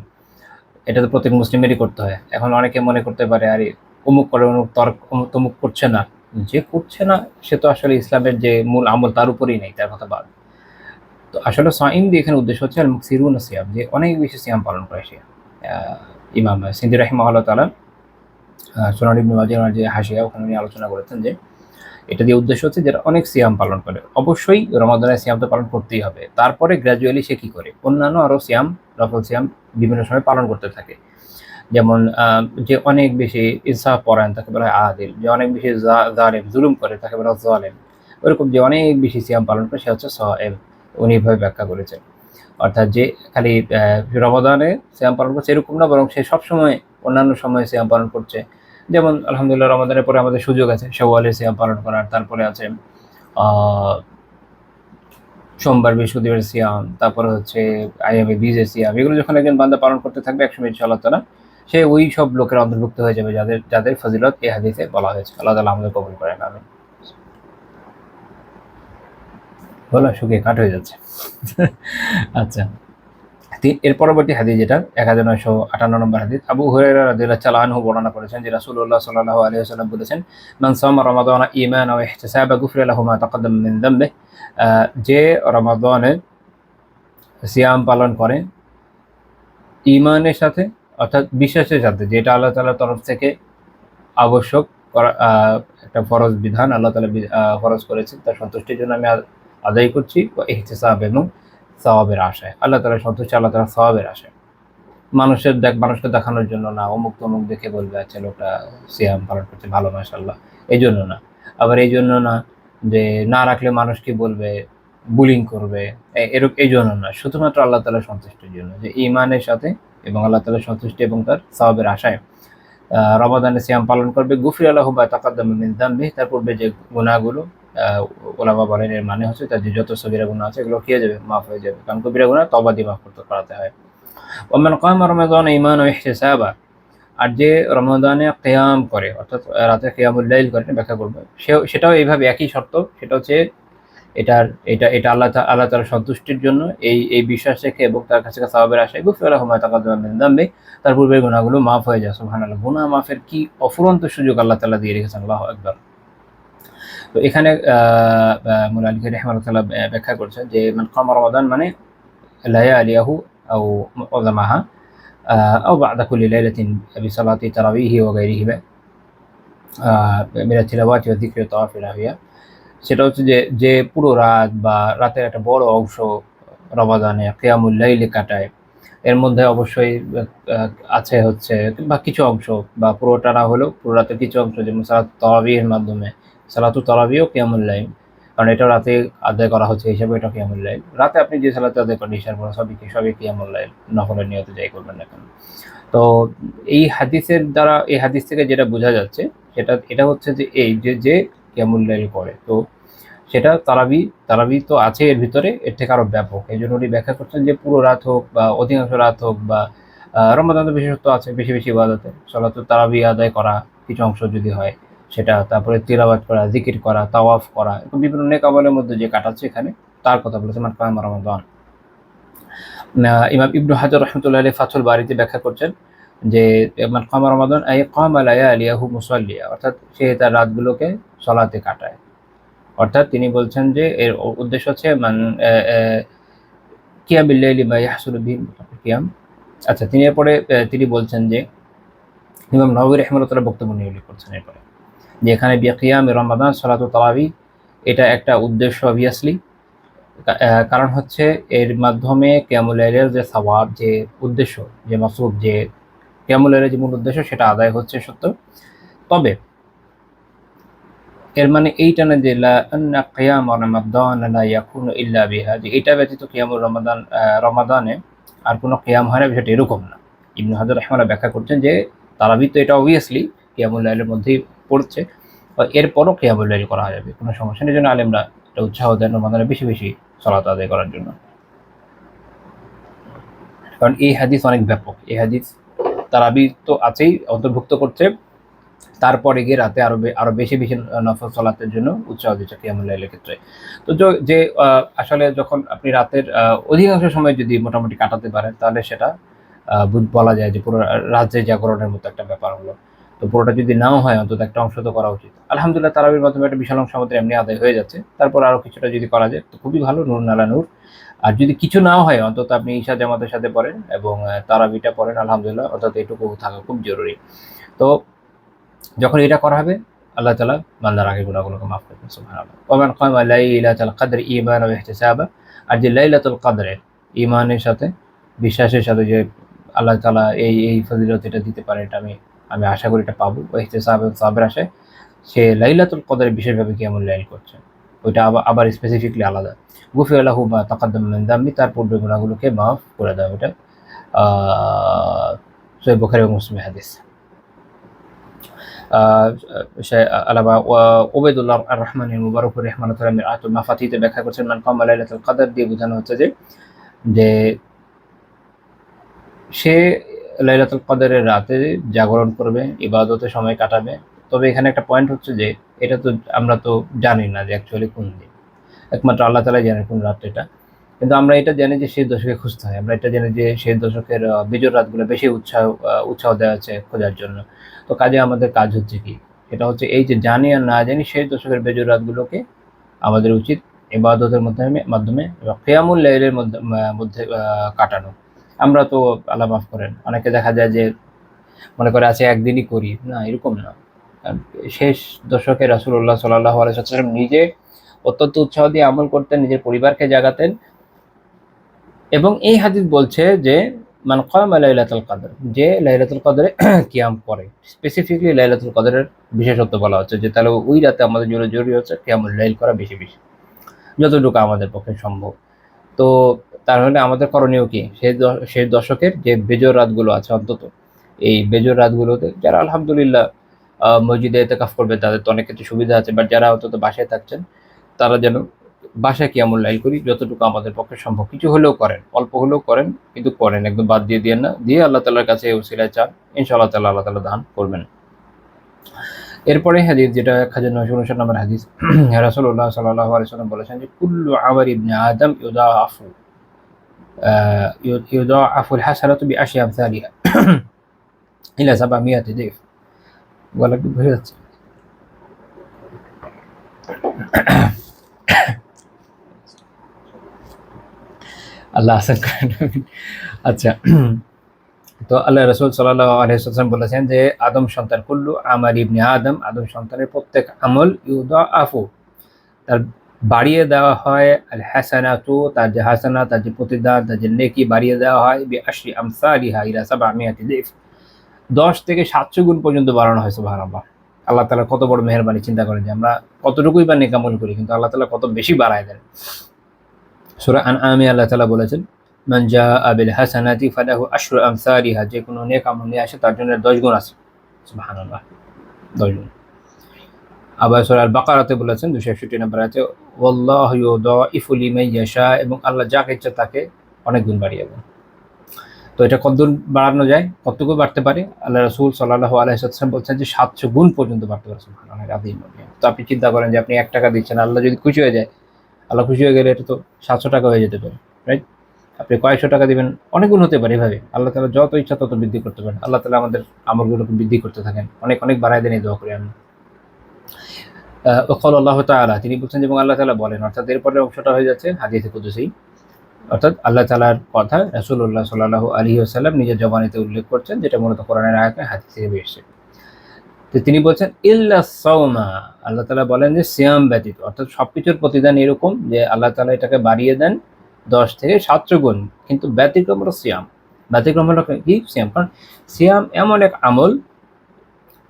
এটা তো প্রত্যেক মুসলিমেরই করতে হয়। এখন অনেকে মনে করতে পারে আরে অমুক করে তমুক করছে না, যে করছে না সে তো আসলে ইসলামের যে মূল আমল তার উপরেই নেই, তার কথা বাদ। তো আসলে সাইম দিয়ে এখানে উদ্দেশ্য হচ্ছে আল মুকসিরুন সিয়াম, যে অনেক বেশি সিয়াম পালন করে সে। ইমাম সিন্দি রাহিমাহুল্লাহ তাআলা সুনান ইবনে মাজাহ যে হাশিয়া, ওখানে উনি আলোচনা করেছেন যে এটা দিয়ে উদ্দেশ্য হচ্ছে যারা অনেক সিয়াম পালন করে, অবশ্যই রমাদানের সিয়াম তো পালন করতেই হবে, তারপরে গ্র্যাজুয়ালি সে কি করে অন্যান্য আরও সিয়াম, নফল সিয়াম বিভিন্ন সময় পালন করতে থাকে। যেমন যে অনেক বেশি ইনসাফ পরায়ণ তাকে বলা হয় আদিল, যে অনেক বেশি জালেম জুলুম করে তাকে বলা হয় জালেম, ওরকম যে অনেক বেশি সিয়াম পালন করে সে হচ্ছে সায়েম, উনি এভাবে ব্যাখ্যা করেছেন। অর্থাৎ যে খালি রমাদানে সিয়াম পালন করছে এরকম না, বরং সে সবসময় অন্যান্য সময়ে সিয়াম পালন করছে। যেমন আলহামদুলিল্লাহ রমাদানের পরে আমাদের সুযোগ আছে শাওয়ালের সিয়াম পালন করার, তারপরে আছে সোমবার বৃহস্পতিবার সিয়াম, তারপরে হচ্ছে আইয়ামে বীজের সিয়াম, এগুলো যখন একজন বান্দা পালন করতে থাকবে একসময় ইনশাআল্লাহ তাআলা সে ওই সব লোকের অন্তর্ভুক্ত হয়ে যাবে যাদের ফজিলত এই হাদিসে বলা হয়েছে। আল্লাহ তাআলা আমাদের কবুল করেন, আমিন। গলা শুকিয়ে কাঠ হয়ে যাচ্ছে। আচ্ছা, এর পরবর্তী হাদিস যেটা 1958 নম্বর হাদিস, আবু হুরায়রা রাদিয়াল্লাহু তাআলা আনহু বর্ণনা করেছেন যে রাসূলুল্লাহ সাল্লাল্লাহু আলাইহি ওয়াসাল্লাম বলেছেন, মান সামা রমাদানা ঈমানান ওয়া ইহতিসাবান গুফিরা লাহু মা তাকাদ্দাম মিন যামবিহি, যে রমাদানে সিয়াম পালন করে ঈমানের সাথে, অর্থাৎ বিশ্বাসের সাথে, যেটা আল্লাহ তাআলার তরফ থেকে আবশ্যক করা একটা ফরজ বিধান আল্লাহ তাআলা ফরজ করেছেন, তার সন্তুষ্টির জন্য আমি আদায় করছি, ইহতিসাব এবং সওয়াবের আশায়, আল্লাহ তাআলার সন্তুষ্টি, আল্লাহ তাআলার সওয়াবের আশায়, মানুষকে দেখানোর জন্য না, অমুক তমুক দেখে বলবে আচ্ছা লোকটা সিয়াম পালন করছে ভালো মাশাআল্লাহ, এই জন্য না। আবার এই জন্য না যে না রাখলে মানুষ কি বলবে, বুলিং করবে, এই জন্য না, শুধুমাত্র আল্লাহ তাআলার সন্তুষ্টির জন্য, যে ঈমানের সাথে এবং আল্লাহ তাআলার সন্তুষ্টি এবং তার সওয়াবের আশায় রমাদানে সিয়াম পালন করবে। গুফিরা লাহু মা তাকাদ্দামা মিন যামবিহি, তার পূর্বে যে গুনাহগুলো, ওলামা বলেন এর মানে হচ্ছে তার যে যত সগীরা গুনাহ আছে এগুলো কি হয়ে যাবে, মাফ হয়ে যাবে, কারণ কবিরা গুনাহ তওবা দিয়ে মাফ করাতে হয়। ওমান কামা রমাদানা ঈমানান ওয়া ইহতিসাবা, আর যে রমাদানে কিয়াম করে, অর্থাৎ রাতে কিয়ামুল লাইল করে, ব্যাখ্যা করবে সেটাও এইভাবে একই শর্ত, সেটা হচ্ছে এটা আল্লাহ তাআলার সন্তুষ্টির জন্য, এই বিশ্বাস রেখে এবং তার কাছে সওয়াবের আশায়, গুফিরা লাহু মা তাকাদ্দামা মিন যামবিহি, তার পূর্বের গুনাহগুলো মাফ হয়ে যায়। সুবহানাল্লাহ, গুনাহ মাফের কি অফুরন্ত সুযোগ আল্লাহ তাআলা দিয়ে রেখেছেন, আল্লাহু আকবার। তো এখানে মুলা আলী রাহিমাহুল্লাহ তাআলা ব্যাখ্যা করেছেন যে মান কামা রমাদান মানে লায়ালিয়াহু আও মুআযামাহা আও বা'দা কুল্লি লাইলাতিন বিসালাতি তারাবিহি ওয়া গায়রিহিমা মিনাত তিলাওয়াতি ওয়া যিকরি ওয়া তাওয়াফি নাহিয়া, সেটা হচ্ছে যে পুরো রাত বা রাতের একটা বড় অংশ রমাদানে কিয়ামুল লাইলে কাটায়, এর মধ্যে অবশ্যই আছে হচ্ছে বা কিছু অংশ বা পুরোটা না হলেও পুরো রাতের কিছু অংশ, যেমন সালাতুত তারাবিহের মাধ্যমে, সালাতুত তারাবিহ ও কিয়ামুল লাইল, কারণ এটা রাতে আদায় করা হচ্ছে হিসাবে এটা কিয়ামুল লাইল। রাতে আপনি যে সালাত আদায় করেন ঈশার পরে সবই কিয়ামুল লাইল, নফলের নিয়তে যাই করবেন না কেন। তো এই হাদিসের দ্বারা, এই হাদিস থেকে যেটা বোঝা যাচ্ছে এটা হচ্ছে যে এই যে কিয়ামুল লাইল করে, তো সেটা তারাবি তো আছে এর ভিতরে, এর থেকে আরো ব্যাপক। এই জন্য উনি ব্যাখ্যা করছেন যে পুরো রাত হোক বা অধিকাংশ রাত হোক বা রমাদানের বিশেষত্ব আছে বেশি বেশি ইবাদতে, সালাতুত তারাবি আদায় করা কিছু অংশ যদি হয় সেটা, তারপরে তিলাওয়াত করা, জিকির করা, তাওয়াফ করা, এরকম বিভিন্ন নেক আমলের মধ্যে যে কাটাচ্ছে এখানে তার কথা বলেছে মান কায়াম রমাদান। ইমাম ইবনু হাজার রহমতুল্লাহ আলাইহি ফাথুল বারীতে ব্যাখ্যা করছেন যে মান কায়াম রমাদান আই কামা লায়ালিয়াহু মুসাল্লিয়া, অর্থাৎ সে তার রাতগুলোকে সালাতে কাটায়। অর্থাৎ তিনি বলছেন যে এর উদ্দেশ্য হচ্ছে কিয়ামুল লাইলি মা ইয়াহসুলু বিহি কিয়াম। আচ্ছা, তিনি এরপরে তিনি বলছেন যে ইমাম নববী রাহিমাহুল্লাহ বক্তব্য নিয়ে উল্লেখ করছেন এরপরে যে এখানে কিয়াম রমাদান সালাতুত তারাবি এটা একটা উদ্দেশ্য অবভিয়াসলি, কারণ হচ্ছে এর মাধ্যমে কিয়ামুল লাইলের যে সওয়াব, যে উদ্দেশ্য, যে মাকসুদ, যে কিয়ামুল লাইলের যে মূল উদ্দেশ্য সেটা আদায় হচ্ছে সত্য। তবে এর মানে এইটা না যে লা আন্না কিয়াম রমাদান লা ইয়াকুনু ইল্লা বিহা, যে এটা ব্যতীত কিয়ামুল রমাদানে আর কোনো কিয়াম হয় না, বিষয়টা এরকম না। ইবনে হাজার রাহিমাহুল্লাহ ব্যাখ্যা করছেন যে তারাবি তো এটা অবভিয়াসলি কিয়ামুল লাইলের মধ্যেই পড়ছে, এরপরও কিয়ামুল লাইল করা যাবে, কোনো সমস্যা নেই। জন্য আলেমরা এটা উৎসাহ দেন রমাদানে বেশি বেশি সালাত আদায় করার জন্য, কারণ এই হাদিস অনেক ব্যাপক। এই হাদিস তারাবি তো আছেই, অন্তর্ভুক্ত করছে, তারপরে গিয়ে রাতে আরো বেশি বেশি নফল সালাতের জন্য উৎসাহ দিচ্ছে কিয়ামুল লাইলের ক্ষেত্রে। তো যে আসলে যখন আপনি রাতের অধিকাংশ সময় যদি মোটামুটি কাটাতে পারেন তাহলে সেটা বলা যায় যে পুরো রাজ্যে জাগরণের মতো একটা ব্যাপার হলো। তো পুরোটা যদি নাও হয় অন্তত একটা অংশ তো করা উচিত। আলহামদুলিল্লাহ তারাবির মাধ্যমে একটা বিশাল অংশ আমাদের এমনি আদায় হয়ে যাচ্ছে, তারপর আরো কিছুটা যদি করা যায় তো খুবই ভালো, নূর নালা নূর। আর যদি কিছু নাও হয় অন্তত আপনি ঈশা জামাতের সাথে পড়েন এবং তারাবিটা পড়েন, আলহামদুলিল্লাহ, অর্থাৎ এটুকু থাকা খুব জরুরি। তো যখন এটা করা হবে আল্লাহ তাআলা বান্দার আগের গুনাহগুলোকে মাফ করবেন, সুবহানাল্লাহ। ওয়া মান কামা লাইলাতুল কদর ঈমানান ওয়া ইহতিসাবা, আর যে লাইলাতুল কদরে ঈমানের সাথে, বিশ্বাসের সাথে যে আল্লাহ তাআলা এই ফজিলত এটা দিতে পারে, এটা আমি আশা করি এটা পাবো, ওয়া ইহতিসাব সাবের আশায় সে লাইলাতুল কদরে বিশেষভাবে কিয়ামুল লাইল করছে, ওইটা আবার স্পেসিফিকলি আলাদা। গুফিরা লাহু মা তাকাদ্দাম মিন যামবি, তার পূর্বের গুনাহগুলোকে মাফ করে দেওয়া, এটা সহিহ বুখারী এবং মুসলিম হাদিস। আলামা ওবায়দুল্লাহ আর রহমান মুবারকুর রহমানুল্লাহ মিরআতুল মাফাতিতে ব্যাখ্যা করছেন মান কামা লাইলাতুল কদর দিয়ে বোঝানো হচ্ছে যে সে লাইলাতুল কদরের রাতে জাগরণ করবে, ইবাদতের সময় কাটাবে। তবে এখানে একটা পয়েন্ট হচ্ছে যে এটা তো আমরা তো জানি না যে অ্যাকচুয়ালি কোন দিন, একমাত্র আল্লাহ তাআলাই জানেন কোন রাত এটা। কিন্তু আমরা এটা জানি যে সেই দশকে খুঁজতে হয়, আমরা এটা জানি যে সেই দশকের বিজোড় রাতগুলো বেশি উৎসাহ দেওয়া হচ্ছে খোঁজার জন্য। তো কাজে আমাদের কাজ হচ্ছে কি, সেটা হচ্ছে এই যে জানি আর না জানি সেই দশকের বিজোড় রাতগুলোকে আমাদের উচিত ইবাদতের মাধ্যমে এবং কিয়ামুল লাইলের মধ্যে কাটানো। আমরা তো আল্লাহ মাফ করেন, অনেকে দেখা যায় যে মনে করে আছে একদিনই করি, না, এরকম না। শেষ দশকে রাসূলুল্লাহ সাল্লাল্লাহু আলাইহি ওয়াসাল্লাম নিজে অত্যন্ত উৎসাহ দিয়ে আমল করতেন, নিজের পরিবারকে জাগাতেন। এবং এই হাদিস বলছে যে মান কামা লাইলাতুল কদর, যে লাইলাতুল কদরে কিয়াম করে, স্পেসিফিকলি লাইলাতুল কদরের বিশেষত্ব বলা হচ্ছে যে তাহলে ওই রাতে আমাদের জন্য জরুরি হচ্ছে কিয়ামুল লাইল করা বেশি বেশি, যতটুকু আমাদের পক্ষে সম্ভব। তো তাহলে আমাদের করণীয় কি, সেই দশকের যে বেজোর রাতগুলো আছে, অন্তত এই বেজোর রাতগুলোতে যারা আলহামদুলিল্লাহ মসজিদে ইতিকাফ করবে তাদের তো অনেক কিছু সুবিধা আছে, বাট যারা অন্তত বাসায় থাকছেন তারা যেন বাসায় কিয়ামুল লাইল করি, যতটুকু আমাদের পক্ষে সম্ভব। কিছু হলেও করেন, অল্প হলেও করেন, কিন্তু করেন, একদম বাদ দিয়ে দিয়েন না, দিয়ে আল্লাহ তাআলার কাছে উসিলায় চান, ইনশাআল্লাহ তাআলা আল্লাহ তাআলা দান করবেন। এরপরে হাদিস যেটা 1959 নম্বর হাদিস, রাসূলুল্লাহ সাল্লাল্লাহু আলাইহি ওয়াসাল্লাম বলেছেন যে কুল্লু আমালি ইবনে আদম ইউদাআফুল হাসানাতু বিআশরি আমসালিহা ইলা 700 দিফ। গলা একটু ভরে যাচ্ছে। আল্লাহ আসান করেন। আচ্ছা, তো আল্লাহ রাসূল সাল্লাল্লাহু আলাইহি ওয়াসাল্লাম বলেছেন যে আদম সন্তান কুল্লু আমাল ইবনে আদম, আদম সন্তানের প্রত্যেক আমল ইউদাআফু, তার বাড়িয়ে দেওয়া হয়, আল হাসানাতু, তার যে হাসানা, তার যে প্রতিদান, তার যে নেকি বাড়িয়ে দেওয়া হয়, বিআশরি আমসালিহা ইলা 700 দিফ, 10 থেকে 700 গুণ পর্যন্ত বাড়ানো হয়, সুবহানাল্লাহ। আল্লাহ তাআলা কত বড় মেহেরবানি চিন্তা করেন যে আমরা কতটুকুই বা নেক আমল করি, কিন্তু আল্লাহ তাআলা কত বেশি বাড়ায় দেন। সূরা আনআমে আল্লাহ তাআলা বলেছেন, মান জাআ বিল হাসানাতি ফালাহু আশরু আমসালিহা, যে কোনো নেক আমল নিয়ে আসে তার জন্য 10 গুণ আছে। সুবহানাল্লাহ, 10 গুণ। আবার সূরা আল বাকারাতে বলেছেন 261 নম্বর আয়াতে, ওয়াল্লাহু ইউদাইফু লিমান ইয়াশা, এবং আল্লাহ যাকে ইচ্ছা তাকে অনেক গুণ বাড়িয়ে দেন। তো এটা কতদূর বাড়ানো যায়, কতটুকু বাড়তে পারে? আল্লাহ রাসূল সাল্লাল্লাহু আলাইহি ওয়াসাল্লাম বলছেন যে 700 গুণ পর্যন্ত বাড়তে পারে। সুবহানাল্লাহ আযীম। তো আপনি চিন্তা করেন যে আপনি 1 টাকা দিচ্ছেন, আল্লাহ যদি খুশি হয়ে যায়, আল্লাহ খুশি হয়ে গেলে এটা তো 700 টাকা হয়ে যেতে পারে, রাইট? আপনি কয়েকশো টাকা দিবেন, অনেক গুণ হতে পারে। এভাবে আল্লাহ তাআলা যত ইচ্ছা তত বৃদ্ধি করতে পারেন। আল্লাহ তাআলা আমাদের আমলগুলোকে বৃদ্ধি করতে থাকেন, অনেক অনেক বাড়ায় দেন, এই দোয়া করি আমি। ওয়াকাল আল্লাহ তাআলা, তিনি বলছেন এবং আল্লাহ তাআলা বলেন, অর্থাৎ এরপরের অংশটা হয়ে যাচ্ছে হাদিসে কুদসি, অর্থাৎ আল্লাহ তাআলার কথা রাসূলুল্লাহ সাল্লাল্লাহু আলাইহি ওয়াসাল্লাম নিজের জবানিতে উল্লেখ করছেন, যেটা মূলত কোরআনের আয়াত নয়, হাদিস থেকে এসেছে। তো তিনি বলছেন ইল্লা সাওমা, আল্লাহ তাআলা বলেন যে সিয়াম ব্যতীত, অর্থাৎ সবকিছুর প্রতিদান এরকম যে আল্লাহ তাআলা এটাকে বাড়িয়ে দেন 10 থেকে 700 গুণ, কিন্তু ব্যতিক্রম হলো সিয়াম। ব্যতিক্রম হলো কি? সিয়াম। কারণ সিয়াম এমন এক আমল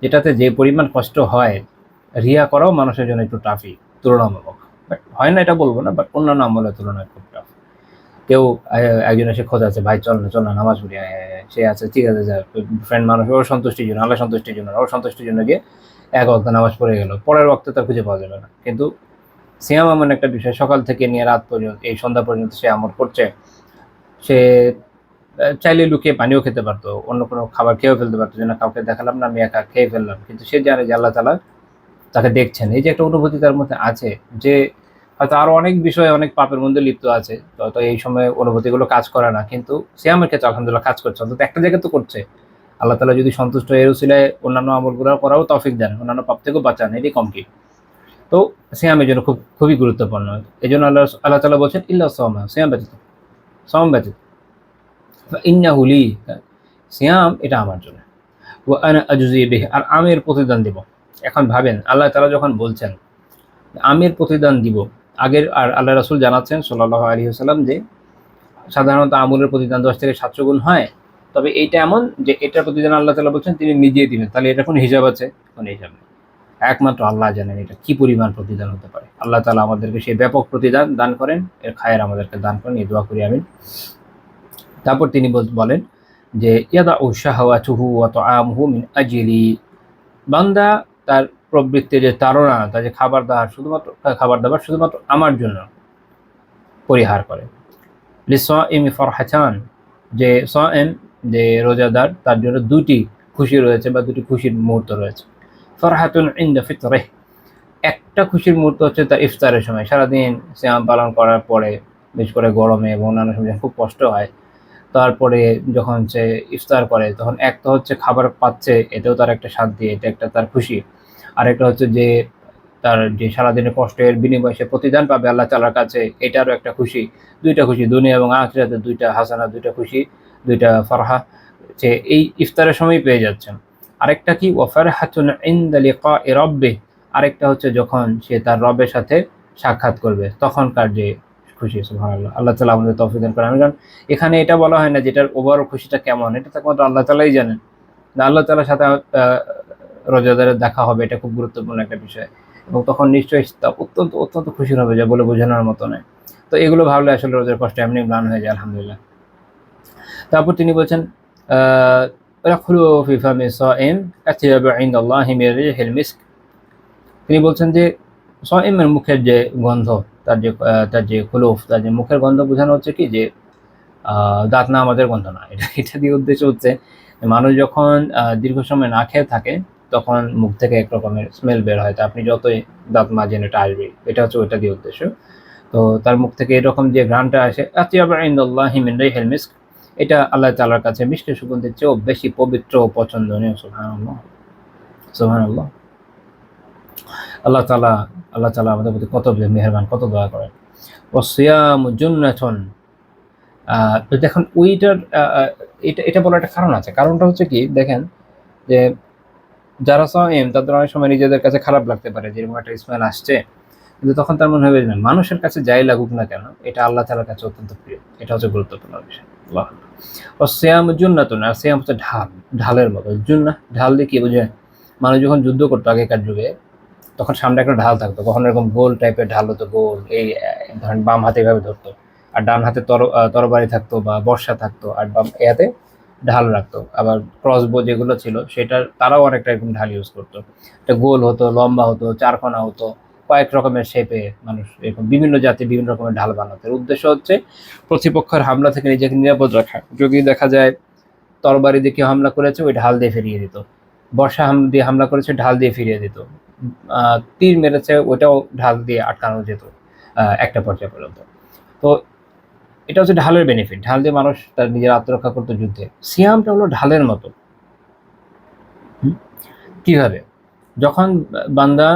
যেটাতে যে পরিমাণ কষ্ট হয়, রিয়া করাও মানুষের জন্য একটু টাফই তুলনামূলক। বাট হয় না এটা বলবো না, বাট অন্যান্য আমলের তুলনায় খুব টাফ। কেউ একজন এসে খোঁজাচ্ছে, ভাই চল না নামাজ পড়ি, সে আছে ঠিক আছে যা, ফ্রেন্ড মানুষ, ওর সন্তুষ্টির জন্য, আল্লাহ সন্তুষ্টির জন্য, ওর সন্তুষ্টির জন্য গিয়ে এক ওয়াক্ত নামাজ পড়ে গেল, পরের ওয়াক্তে তার খুঁজে পাওয়া যাবে না। কিন্তু সিয়াম এমন একটা বিষয়, সকাল থেকে নিয়ে রাত পর্যন্ত, এই সন্ধ্যা পর্যন্ত সে আমল করছে। সে চাইলে লুকিয়ে পানিও খেতে পারতো, অন্য কোনো খাবার খেয়েও ফেলতে পারতো, যে না কাউকে দেখালাম না, আমি একা খেয়ে ফেললাম, কিন্তু সে জানে যে আল্লাহ তাআলা তাকে দেখছেন। এই যে একটা অনুভূতি তার মধ্যে আছে, যে হয়তো আরো অনেক বিষয়ে অনেক পাপের মধ্যে লিপ্ত আছে, তো এই সময় অনুভূতিগুলো কাজ করে না, কিন্তু সিয়ামের ক্ষেত্রে আলহামদুলিল্লাহ কাজ করছে, অন্তত একটা জায়গায় তো করছে। আল্লাহ তাআলা যদি সন্তুষ্ট এর উসিলায় অন্যান্য আমলগুলো করাও তৌফিক দেন, অন্যান্য পাপ থেকেও বাঁচান, এটি কম কি। তো সিয়ামের জন্য খুবই গুরুত্বপূর্ণ। এই জন্য আল্লাহ তাআলা বলছেন ইল্লা সাওমা, সিয়াম ব্যতীত, সাওম ব্যতীত, ইন্নাহু লি, সিয়াম এটা আমার জন্য, ওয়া আনা আজজি বিহি, আর আমি এর প্রতিদান দিব। এখন ভাবেন আল্লাহ তাআলা যখন বলছেন আমি এর প্রতিদান দিব, আগের আর আল্লাহ রাসূল জানাচ্ছেন সাল্লাল্লাহু আলাইহি ওয়াসাল্লাম যে সাধারণত আমলের প্রতিদান 10 থেকে 700 গুণ হয়, তবে এইটা এমন যে এটার প্রতিদান আল্লাহ তাআলা বলছেন তিনি নিজেই দিবেন। তাহলে এটা কোনো হিসাব আছে? কোনো হিসাব নেই, একমাত্র আল্লাহ জানেন এটা কি পরিমাণ প্রতিদান হতে পারে। আল্লাহ তাআলা আমাদেরকে সেই ব্যাপক প্রতিদান দান করেন, এর খায়ের আমাদেরকে দান করেন, এই দোয়া করি আমিন। তারপর তিনি বলেন যে ইয়াদাউ শাহাওয়াতুহু ওয়া তাআমুহু মিন আজলি, বান্দা তার প্রবৃত্তির যে তাড়না, তার যে খাবার দাবার শুধুমাত্র আমার জন্য পরিহার করে। লিসাইমি ফারহাতান, যে সায়েম, যে রোজাদার, তার জন্য দুটি খুশি রয়েছে বা দুটি খুশির মুহূর্ত রয়েছে। ফারহাতুন ইনদা ফিতরিহ, একটা খুশির মুহূর্ত হচ্ছে তার ইফতারের সময়। সারাদিন সিয়াম পালন করার পরে, বিশেষ করে গরমে এবং অন্যান্য সময় খুব কষ্ট হয়, তারপরে যখন সে ইফতার করে তখন এক তো হচ্ছে খাবার পাচ্ছে, এতেও তার একটা শান্তি, এটা একটা তার খুশি। আরেকটা হচ্ছে যে তার যে সারাদিনের কষ্টের বিনিময়ে সে প্রতিদান পাবে আল্লাহ তাআলার কাছে, এটারও একটা খুশি। দুইটা খুশি, দুনিয়া এবং আখিরাতে দুইটা হাসানা, দুইটা খুশি, দুইটা ফারহা যে এই ইফতারের সময় পেয়ে যাচ্ছেন। আরেকটা কি, ওয়া ফারহাতুন ইনদা লিকাই রাব্বিহ, আরেকটা হচ্ছে যখন সে তার রবের সাথে সাক্ষাৎ করবে তখনকার যে খুশি। সুবহানাল্লাহ, আল্লাহ তাআলা আমাদের তৌফিক দান করেন। কারণ এখানে এটা বলা হয় না যেটার ওভারঅল খুশিটা কেমন, এটা তো একমাত্র আল্লাহ তাআলাই জানেন। আল্লাহ তাআলার সাথে রোজাদারের দেখা হবে, এটা খুব গুরুত্বপূর্ণ একটা বিষয়, এবং তখন নিশ্চয়ই অত্যন্ত অত্যন্ত খুশি হবে, যা বলে বোঝানোর মতো নয়। তো এগুলো ভাবলে আসলে রোজার কষ্ট এমনি ম্লান হয়ে যায়, আলহামদুলিল্লাহ। তারপর তিনি বলছেন রাখলু ফি ফামি সাইম আতিয়াবু ইনদাল্লাহি মিন রিহিল মিস্ক, তিনি বলছেন যে সাইমের মুখের যে গন্ধ, তার যে খুলুফ, তার যে মুখের গন্ধ, বোঝানো হচ্ছে কি যে দাঁত না আমাদের গন্ধ না, এটা দিয়ে উদ্দেশ্য হচ্ছে মানুষ যখন দীর্ঘ সময় না খেয়ে থাকে তখন মুখ থেকে এক রকমের স্মেল বের হয়, তা আপনি যতই দাঁত মাজেন এটা আসবে, এটা হচ্ছে ওইটা দিয়ে উদ্দেশ্য। তো তার মুখ থেকে এরকম যে ঘ্রাণটা আসে, আতিয়াবু ইনদাল্লাহি মিন রিহিল মিস্ক, এটা আল্লাহ তাআলার কাছে মিষ্টি সুগন্ধের চেয়েও বেশি পবিত্র ও পছন্দনীয়। সুবহানাল্লাহ, সুবহানাল্লাহ। আল্লাহ তাআলা আমাদের প্রতি কত মেহেরবান, কত দয়া করেন। ওয়াসিয়ামু জুন্নাতুন, দেখুন ওইটার এটা বলার একটা কারণ আছে। কারণটা হচ্ছে কি, দেখেন যে যারা সায়েম তাদের অনেক সময় নিজেদের কাছে খারাপ লাগতে পারে, যেরকম একটা স্মেল আসছে, কিন্তু তখন তার মনে হবে না, মানুষের কাছে যাই লাগুক না কেন এটা আল্লাহ তাআলার কাছে অত্যন্ত প্রিয়। এটা হচ্ছে গুরুত্বপূর্ণ বিষয়। আল্লাহ ওয়াসিয়ামু জুন্নাতুন, আর সিয়াম হচ্ছে ঢাল, ঢালের মতো। জুন্নাহ ঢাল দিয়ে কি বোঝায়? মানুষ যখন যুদ্ধ করতো আগেকার যুগে, তখন সামনে একটা ঢাল থাকতো, কখনো এরকম গোল টাইপের ঢাল হতো, গোল এই ধরেন বাম হাতে এভাবে ধরতো, আর ডান হাতে তরবারি থাকতো বা বর্ষা থাকতো, আর বাম এ হাতে ঢাল রাখতো। আবার ক্রসবো যেগুলো ছিল সেটার তারাও অনেকটা এরকম ঢাল ইউজ করতো। এটা গোল হতো, লম্বা হতো, চারকোনা হতো, কয়েক রকমের শেপে মানুষ এরকম বিভিন্ন জাতি বিভিন্ন রকমের ঢাল বানাতো। এর উদ্দেশ্য হচ্ছে প্রতিপক্ষের হামলা থেকে নিজেকে নিরাপদ রাখা। যদি দেখা যায় তরবারি দিয়ে কেউ হামলা করেছে, ওই ঢাল দিয়ে ফিরিয়ে দিত। বর্ষা দিয়ে হামলা করেছে, ঢাল দিয়ে ফিরিয়ে দিত। তীর মেরেছে, ওটাও ঢাল দিয়ে আটকানো যেত একটা পর্যায়ে পর্যন্ত। তো এটা হচ্ছে ঢালের বেনিফিট, ঢাল দিয়ে মানুষ তার নিজের আত্মরক্ষা করতো যুদ্ধে। সিয়ামটা হলো ঢালের মতো। কিভাবে? যখন বান্দা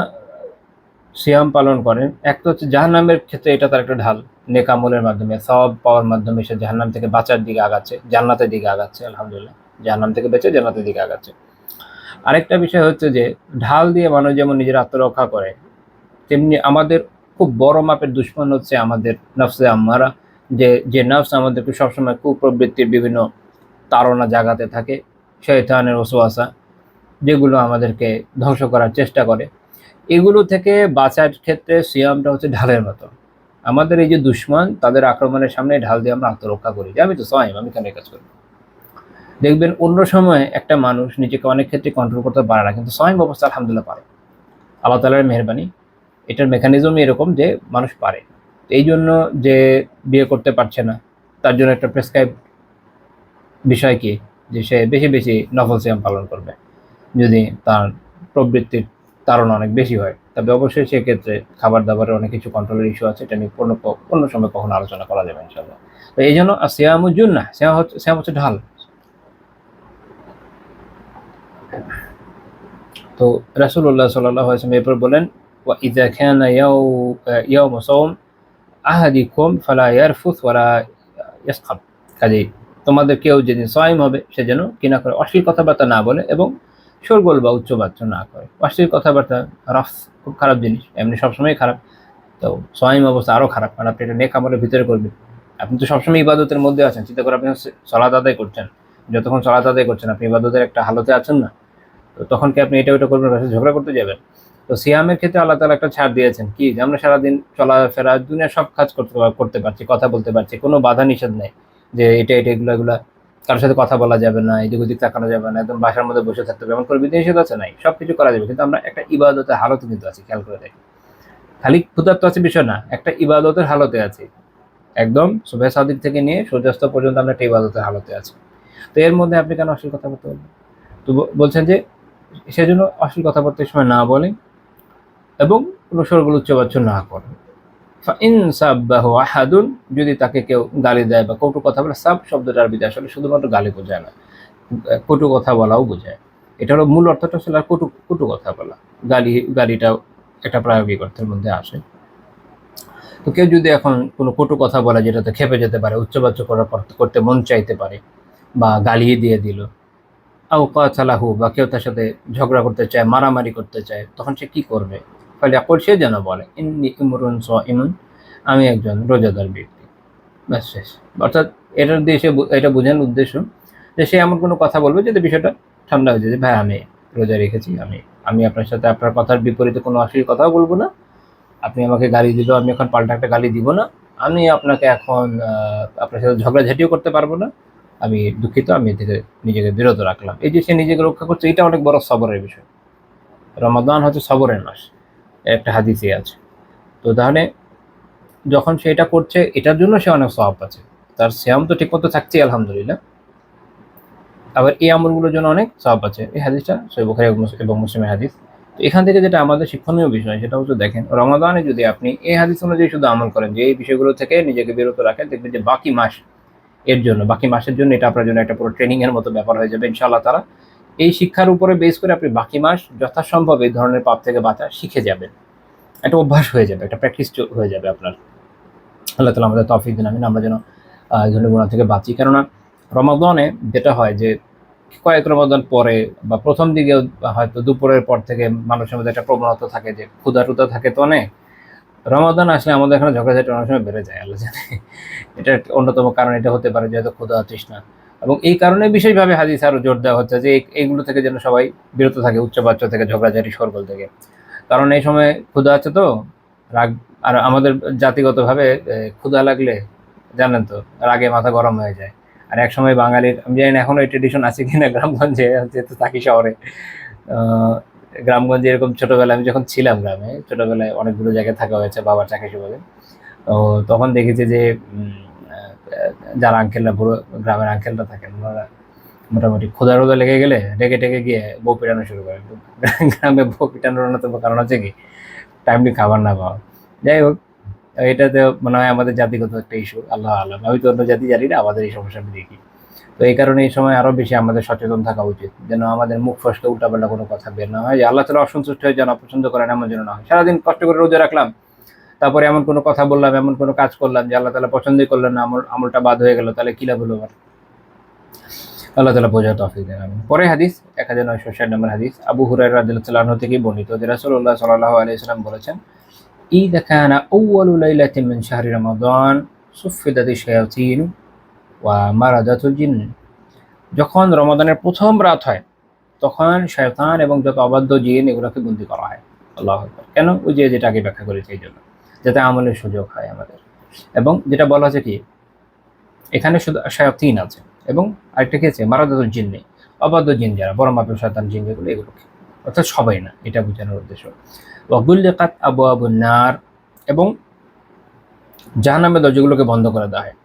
সিয়াম পালন করেন, এক তো হচ্ছে জাহান্নামের ক্ষেত্রে এটা তার একটা ঢাল, নেক আমলের মাধ্যমে সওয়াব পাওয়ার মাধ্যমে সে জাহান্নাম থেকে বাঁচার দিকে আগাচ্ছে, জান্নাতের দিকে আগাচ্ছে, আলহামদুলিল্লাহ, জাহান্নাম থেকে বেঁচে জান্নাতের দিকে আগাচ্ছে। আরেকটা বিষয় হচ্ছে যে ঢাল দিয়ে মানুষ যেমন নিজের আত্মরক্ষা করে, তেমনি আমাদের খুব বড় মাপের দুশ্মন হচ্ছে আমাদের নফসে আম্মারা, যে নফস আমাদেরকে সবসময় কুপ্রবৃত্তির বিভিন্ন তাড়না জাগাতে থাকে, শয়তানের ওসওয়াসা, যেগুলো আমাদেরকে ধ্বংস করার চেষ্টা করে। এগুলো থেকে বাঁচার ক্ষেত্রে সিয়ামটা হচ্ছে ঢালের মতো। আমাদের এই যে দুশ্মন, তাদের আক্রমণের সামনে ঢাল দিয়ে আমরা আত্মরক্ষা করি, যে আমি তো সাইম, আমি কেন এই কাজ করি। দেখবেন অন্য সময় একটা মানুষ নিজেকে অনেক ক্ষেত্রে কন্ট্রোল করতে পারে না, কিন্তু সাইম অবস্থা আলহামদুলিল্লাহ পারে, আল্লাহ তাআলার মেহেরবানি। এটার মেকানিজমই এরকম যে মানুষ পারে। এই জন্য যে বিয়ে করতে পারছে না, তার জন্য একটা প্রেসক্রাইব বিষয় কি, যে সে বেশি বেশি নফল সিয়াম পালন করবে। যদি তার প্রবৃত্তির তাড়না অনেক বেশি হয়, তবে অবশ্যই সেক্ষেত্রে খাবার দাবারের অনেক কিছু কন্ট্রোলের ইস্যু আছে, এটা নিয়ে অন্য সময় কখনো আলোচনা করা যাবে ইনশাল্লাহ। তো এই জন্য সিয়ামুজ জুন্নাহ, সিয়াম হচ্ছে ঢাল। তো রাসূলুল্লাহ সাল্লাল্লাহু আলাইহি ওয়াসাল্লাম এরপর বলেন, ওয়া ইযা কানা ইয়াউমু সাওম আহাদিকুম ফালা ইয়ারফুস ওয়ালা ইয়াসখাব। কাজেই তোমাদের কেউ যেদিন সাইম হবে সে যেন কি না করে, অশ্লীল কথাবার্তা না বলে এবং শোরগোল বা উচ্চবাচ্য না করে। অশ্লীল কথাবার্তা রফস খুব খারাপ জিনিস, এমনি সবসময় খারাপ। তো সাইম অবস্থা আরও খারাপ, কারণ আপনি এটা নেক আমলের ভিতরে করবেন। আপনি তো সবসময় ইবাদতের মধ্যে আছেন, চিন্তা করে আপনি সালাত আদায় করছেন, যতক্ষণ সালাত আদায় করছেন আপনি ইবাদতের একটা হালতে আছেন না, তো তখন কি আপনি এটা ওটা করবেন, ঝগড়া করতে যাবেন? তো সিয়ামের ক্ষেত্রে আল্লাহ তাআলা একটা ছাড় দিয়েছেন, কি যে আমরা সারাদিন চলাফেরা দুনিয়ার সব কাজ করতে পারছি, কথা বলতে পারছি, কোনো বাধা নিষেধ নেই যে এটা এগুলা কারোর সাথে কথা বলা যাবে না, এদিক ওদিক তাকানো যাবে না, একদম বাসার মধ্যে বসে থাকতে হবে, এমন কোনো বিধি নিষেধ আছে? নাই, সব কিছু করা যাবে, কিন্তু আমরা একটা ইবাদতের হালতে কিন্তু আছি। খেয়াল করে দেখি, খালি ক্ষুধার্ত আছে বিষয় না, একটা ইবাদতের হালতে আছি। একদম সুবহ সাদিক থেকে নিয়ে সূর্যাস্ত পর্যন্ত আমরা একটা ইবাদতের হালতে আছি। তো এর মধ্যে আপনি কেন অশ্লীল কথা বলতে বলবেন? তো বলছেন যে সেজন্য অশ্লীল কথাবার্তার সময় না বলে এবং কোনো শোরগোল উচ্চবাচ্য না করে। ফাইন সাব্বাহু আহাদুন, যদি তাকে কেউ গালি দেয় বা কটু কথা বলে, সাব শব্দটা আরবিতে আসলে শুধুমাত্র গালি বোঝায় না, কটু কথা বলাও বোঝায়। এটা হলো মূল অর্থটা, আসলে কটু কটু কথা বলা। গালিটাও একটা প্রায়োগিক অর্থের মধ্যে আসে। তো কেউ যদি এখন কোনো কটু কথা বলে যেটাতে খেপে যেতে পারে, উচ্চবাচ্য করতে মন চাইতে পারে, বা গালিয়ে দিয়ে দিল, আও কাতালাহু, বা কেউ তার সাথে ঝগড়া করতে চায়, মারামারি করতে চায়, তখন সে কি করবে? ফালিয়াকুল, সে যেন বলে, ইন্নী ইমরুন সাইমুন, আমি একজন রোজাদার ব্যক্তি। ব্যাস, শেষ। অর্থাৎ এটার দিয়ে সে এটা বোঝানোর উদ্দেশ্য যে সে এমন কোনো কথা বলবে যাতে বিষয়টা ঠান্ডা হয়ে যায়, যে ভাই আমি রোজা রেখেছি, আমি আপনার সাথে আপনার কথার বিপরীতে কোনো অশ্লীল কথাও বলবো না, আপনি আমাকে গালি দিলেও আমি এখন পাল্টা একটা গালি দিব না, আমি আপনাকে এখন আপনার সাথে ঝগড়াঝাটিও করতে পারবো না, আমি দুঃখিত, আমি এ থেকে নিজেকে বিরত রাখলাম। এই যে সে নিজেকে রক্ষা করছে, এটা অনেক বড় সবরের বিষয়। রমাদান হচ্ছে সবরের মাস, একটা হাদিসে আছে। তো তাহলে যখন সে এটা করছে, এটার জন্য সে অনেক সওয়াব পাচ্ছে, তার সিয়াম তো ঠিকমতো থাকছে আলহামদুলিল্লাহ, আবার এই আমলগুলোর জন্য অনেক সওয়াব পাচ্ছে। এই হাদিসটা সহিহ বুখারী এবং মুসলিমের হাদিস। তো এখান থেকে যেটা আমাদের শিক্ষণীয় বিষয়, সেটা হচ্ছে দেখেন, রমাদানে যদি আপনি এই হাদিস অনুযায়ী শুধু আমল করেন, যে এই বিষয়গুলো থেকে নিজেকে বিরত রাখেন, দেখবেন যে বাকি মাসের জন্য এটা আপনার জন্য একটা পুরো ট্রেনিং এর মতো ব্যাপার হয়ে যাবে ইনশাআল্লাহ তাআলা। এই শিক্ষার উপরে বেস করে আপনি বাকি মাস যথাসম্ভব এই ধরনের পাপ থেকে বাঁচা শিখে যাবেন, একটা অভ্যাস হয়ে যাবে, একটা প্র্যাকটিস হয়ে যাবে আপনার। আল্লাহ তাআলা আমাদের তৌফিক দিন, আমিন। আমরা যেন এই ধরনের গুনাহ থেকে বাঁচি। কেননা রমাদানে যেটা হয় যে কয়েক রমাদান পরে বা প্রথম দিকে হয়তো দুপুরের পর থেকে মানুষের মধ্যে একটা প্রবণতা থাকে যে ক্ষুধা টুধা থাকে, তো অনেক রমাদান আসলে আমাদের এখানে ঝগড়াঝাটি অনেক সময় বেড়ে যায়, আল্লাহ জানে। এটা অন্যতম কারণ এটা হতে পারে যে হয়তো ক্ষুধা তৃষ্ণা এবং এই কারণে বিশেষভাবে হাদিস আরো জোর দেওয়া হচ্ছে যে এইগুলো থেকে যেন সবাই বিরত থাকে, উচ্চবাচ্য থেকে, ঝগড়াঝাটি, শোরগোল থেকে। কারণ এই সময় ক্ষুধা আছে তো, রাগ। আর আমাদের জাতিগতভাবে ক্ষুধা লাগলে জানেন তো রাগে মাথা গরম হয়ে যায়। আর এক সময় বাঙালির, আমি জানি না এখন এই ট্রেডিশন আছে কিনা গ্রামগঞ্জে, যেহেতু থাকি শহরে, আহ, গ্রামগঞ্জে এরকম ছোটবেলায়, আমি যখন ছিলাম গ্রামে ছোটবেলায় অনেকগুলো জায়গায় থাকা হয়েছে বাবার চাকরি সুবাদে। তো তখন দেখেছি যে যারা আঙ্কেলরা, বুড়ো গ্রামের আঙ্কেলরা থাকেন, ওনারা মোটামুটি ক্ষুধা রোধা লেগে গেলে রেগে টেগে গিয়ে বউ পিটানো শুরু করে। গ্রামে বউ পিটানোর অন্যতম কারণ হচ্ছে কি টাইমলি খাবার না পাওয়া। যাই হোক, এটাতে মনে হয় আমাদের জাতিগত একটা ইস্যু, আল্লাহ আল্লাহ, আমি তো অন্য জাতি জানি না, আমাদের এই সমস্যা আমি দেখি। তো এই কারণে এই সময় আরো বেশি আমাদের সচেতন থাকা উচিত, যেন আমাদের মুখ ফসকে উল্টাপাল্টা কোনো কথা বের না হয়, যে আল্লাহ তাআলা অসন্তুষ্ট হয়ে যেন অপছন্দ করেন এমন যেন না হয়। সারাদিন কষ্ট করে রোজা রাখলাম, তারপরে এমন কোনো কথা বললাম, এমন কোনো কাজ করলাম যে আল্লাহ তাআলা পছন্দই করলেন না, আমলটা বাদ হয়ে গেল, তাহলে কি লাভ হলো আমার? আল্লাহ তাআলা বোঝার তৌফিক দেন। আমিন। পরে হাদিস 1960 নম্বর হাদিস, আবু হুরায়রা রাদিয়াল্লাহু আনহু থেকে বর্ণিত যে রাসূলুল্লাহ সাল্লাল্লাহু আলাইহি ওয়াসাল্লাম বলেছেন, ইযা কানা আউয়ালু লাইলাতিন মিন শাহরি রমাদান সুফিদাতিশ শায়াতিন ওয়া মারাদাতুল জিন। যখন রমাদানের প্রথম রাত হয় তখন শয়তান এবং যত অবাধ্য জিন এগুলোকে বন্দী করা হয়। আল্লাহু আকবার। কেন? ওই যে যেটা আগে ব্যাখ্যা করেছি, এই জন্য, যাতে আমলের সুযোগ হয় আমাদের। এবং যেটা বলা হচ্ছে কি, এখানে শুধু শায়াতিন আছে, এবং আরেকটা কি আছে, মারাদাতুল জিন্নি, অবাধ্য জিন যারা, বড় মাপের শয়তান জিন যেগুলো, এগুলোকে, অর্থাৎ সবাই না, এটা বোঝানোর উদ্দেশ্য। ওয়া গুল্লিকাত আবওয়াবুন নার, এবং জাহান্নামের দরজাগুলোকে বন্ধ করে দেওয়া হয়।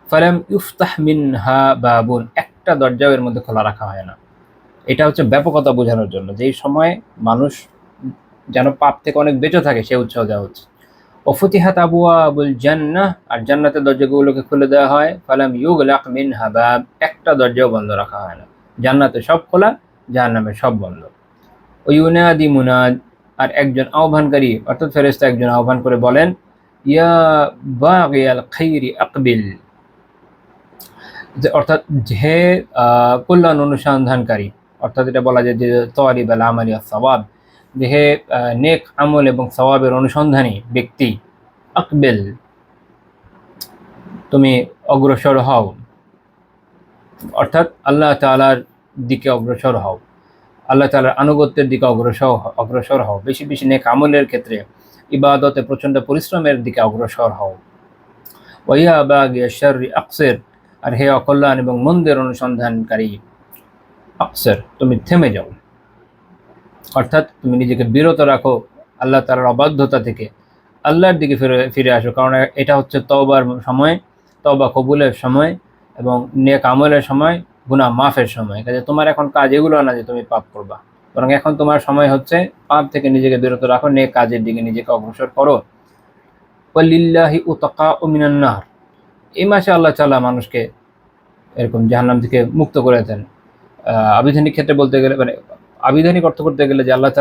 ফালাম ইফতাহ মিনহা বাবুন, একটা দরজাও এর মধ্যে খোলা রাখা হয় না। এটা হচ্ছে ব্যাপকতা বোঝানোর জন্য, যে এই সময় মানুষ যেন পাপ থেকে অনেক বেঁচে থাকে, সে উৎসাহ দেওয়া হচ্ছে। ওফুতিহাত আবওয়াবুল জান্নাহ, আর জান্নাতের দরজাগুলোকে খুলে দেওয়া হয়। ফালাম ইউগলাক মিনহা বাব, একটা দরজাও বন্ধ রাখা হয় না। জান্নাতে সব খোলা, জাহান্নামে সব বন্ধ। ওয়ুনাদি মুনাদ, আর একজন আহ্বানকারী অর্থাৎ ফেরেশতা একজন আহ্বান করে বলেন, ইয়া বাগিয়াল খাইরি আকবিল, যে অর্থাৎ হে কল্যাণ অনুসন্ধানকারী, অর্থাৎ এটা বলা যায় যে তালিব আল আমালি ওয়াস সাওয়াব, যে হে নেক আমল এবং সওয়াবের অনুসন্ধানী ব্যক্তি, আকবিল, তুমি অগ্রসর হও, অর্থাৎ আল্লাহ তাআলার দিকে অগ্রসর হও, আল্লাহ তাআলার আনুগত্যের দিকে অগ্রসর হও, বেশি বেশি নেক আমলের ক্ষেত্রে, ইবাদতে প্রচণ্ড পরিশ্রমের দিকে অগ্রসর হও। ওয়া বাগিয়া শাররি আকসির, আর হে অকল্যাণ এবং মন্দের অনুসন্ধানকারী, আকসির, তুমি থেমে যাও, অর্থাৎ তুমি নিজেকে বিরত রাখো আল্লাহ তাআলার অবাধ্যতা থেকে, আল্লাহর দিকে ফিরে আসো। কারণ এটা হচ্ছে তওবার সময়, তওবা কবুলের সময়, এবং নেক আমলের সময়, গুনাহ মাফের সময়। কাজে তোমার এখন কাজ এগুলো না যে তুমি পাপ করবা, বরং এখন তোমার সময় হচ্ছে পাপ থেকে নিজেকে বিরত রাখো, নেক কাজের দিকে নিজেকে অগ্রসর করো। ওয়ালিল্লাহি উতাকাউ মিনান নার, এই মাসে আল্লাহ তাআলা মানুষকে এরকম জাহান্নাম থেকে মুক্ত করে দেন। আবিধানিক ক্ষেত্রে বলতে গেলে, মানে আবিধানিক অর্থ করতে গেলে, যে আল্লাহ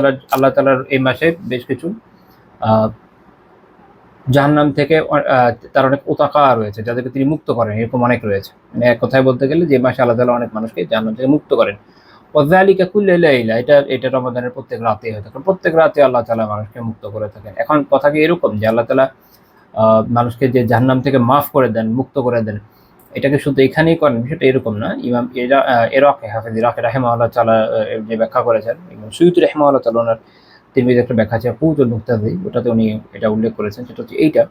তাআলার এই মাসে বেশ কিছু জাহান্নাম থেকে তার অনেক উতাকা রয়েছে, যাদেরকে তিনি মুক্ত করেন, এরকম অনেক রয়েছে। মানে এক কথায় বলতে গেলে যে মাসে আল্লাহ তাআলা অনেক মানুষকে জাহান্নাম থেকে মুক্ত করেন। ওয়াযালিকা কুল্লা লাইলা, এটা রমাদানের প্রত্যেক রাতে হয়ে থাকে, প্রত্যেক রাতে আল্লাহ তাআলা মানুষকে মুক্ত করে থাকেন। এখন কথা কি এরকম যে আল্লাহ তাআলা মানুষকে যে জাহান্নাম থেকে মাফ করে দেন, মুক্ত করে দেন, এটাকে শুধু এখানেই করেন, বিষয়টা এরকম না। ইমাম ইরাকি, হাফেজ ইরাকি রাহিমাহুল্লাহ তাআলা যে ব্যাখ্যা করেছেন, ইমাম সুয়ুতী রাহিমাহুল্লাহ তাআলা ওনার তিরমিজি একটা ব্যাখ্যা আছে কুতুল মুক্তাদি, ওটাতে উনি এটা উল্লেখ করেছেন, সেটা হচ্ছে এইটা,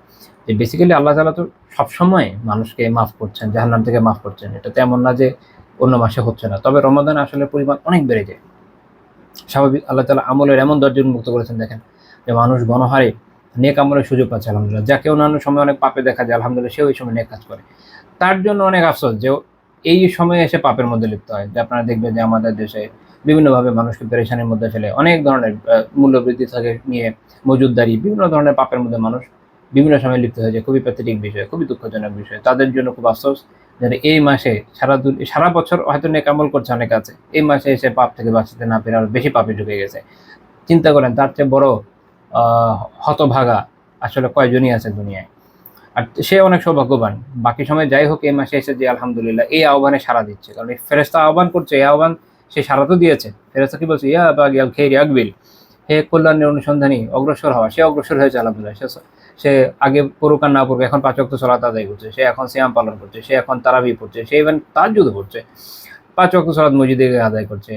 যে বেসিক্যালি আল্লাহ তাআলা তো সবসময় মানুষকে মাফ করছেন, জাহান্নাম থেকে মাফ করছেন, এটা তেমন না যে অন্য মাসে হচ্ছে না। তবে রমাদানে আসলে পরিমাণ অনেক বেড়ে যায়, স্বাভাবিক। আল্লাহ তাআলা আমলের এমন দরজা উন্মুক্ত করেছেন, দেখেন, যে মানুষ গণহারে নেক আমলের সুযোগ পাচ্ছে, আলহামদুলিল্লাহ। যাকে অন্যান্য সময় অনেক পাপে দেখা যায়, আলহামদুলিল্লাহ সে ওই সময় নেক কাজ করে। তার জন্য অনেক আফসোস যে এই সময়ে এসে পাপের মধ্যে লিপ্ত হয়। যে আপনারা দেখবেন যে আমাদের দেশে বিভিন্নভাবে মানুষকে পেরেশানির মধ্যে ফেলে, অনেক ধরনের মূল্যবৃদ্ধি থেকে নিয়ে মজুদদারি, বিভিন্ন ধরনের পাপের মধ্যে মানুষ বিভিন্ন সময় লিপ্ত হয়ে যায়। খুবই প্যাথেটিক বিষয়, খুবই দুঃখজনক বিষয়। তাদের জন্য খুব আফসোস যে এই মাসে সারা বছর হয়তো নেক আমল করছে অনেক আছে, এই মাসে এসে পাপ থেকে বাঁচতে না পেরে আরো বেশি পাপে ঢুকে গেছে। চিন্তা করেন, তার চেয়ে বড় হতভাগা আসলে কয়জনই আছে দুনিয়ায়। আর সে অনেক সৌভাগ্যবান। বাকি সময় যাই হোক, এই মাসে এসে যে আলহামদুলিল্লাহ এই আহ্বানে সাড়া দিচ্ছে, কারণ এই ফেরেশতা আহ্বান করছে, এই আহ্বান সে সাড়া তো দিয়েছে। ফেরেশতা কি বলছে, ইয়া বাগিয়াল খাইরি আকবিল, হে কল্যাণের অনুসন্ধানী অগ্রসর হওয়া, সে অগ্রসর হয়েছে, আলহামদুলিল্লাহ সে আগে পড়ুক আর না পড়ুক, এখন 5 ওয়াক্ত সালাত আদায় করছে, সে এখন সিয়াম পালন করছে, সে এখন তারাবি পড়ছে, সে ইভেন তাহাজ্জুদ পড়ছে, 5 ওয়াক্ত সালাত মসজিদে গিয়ে আদায় করছে,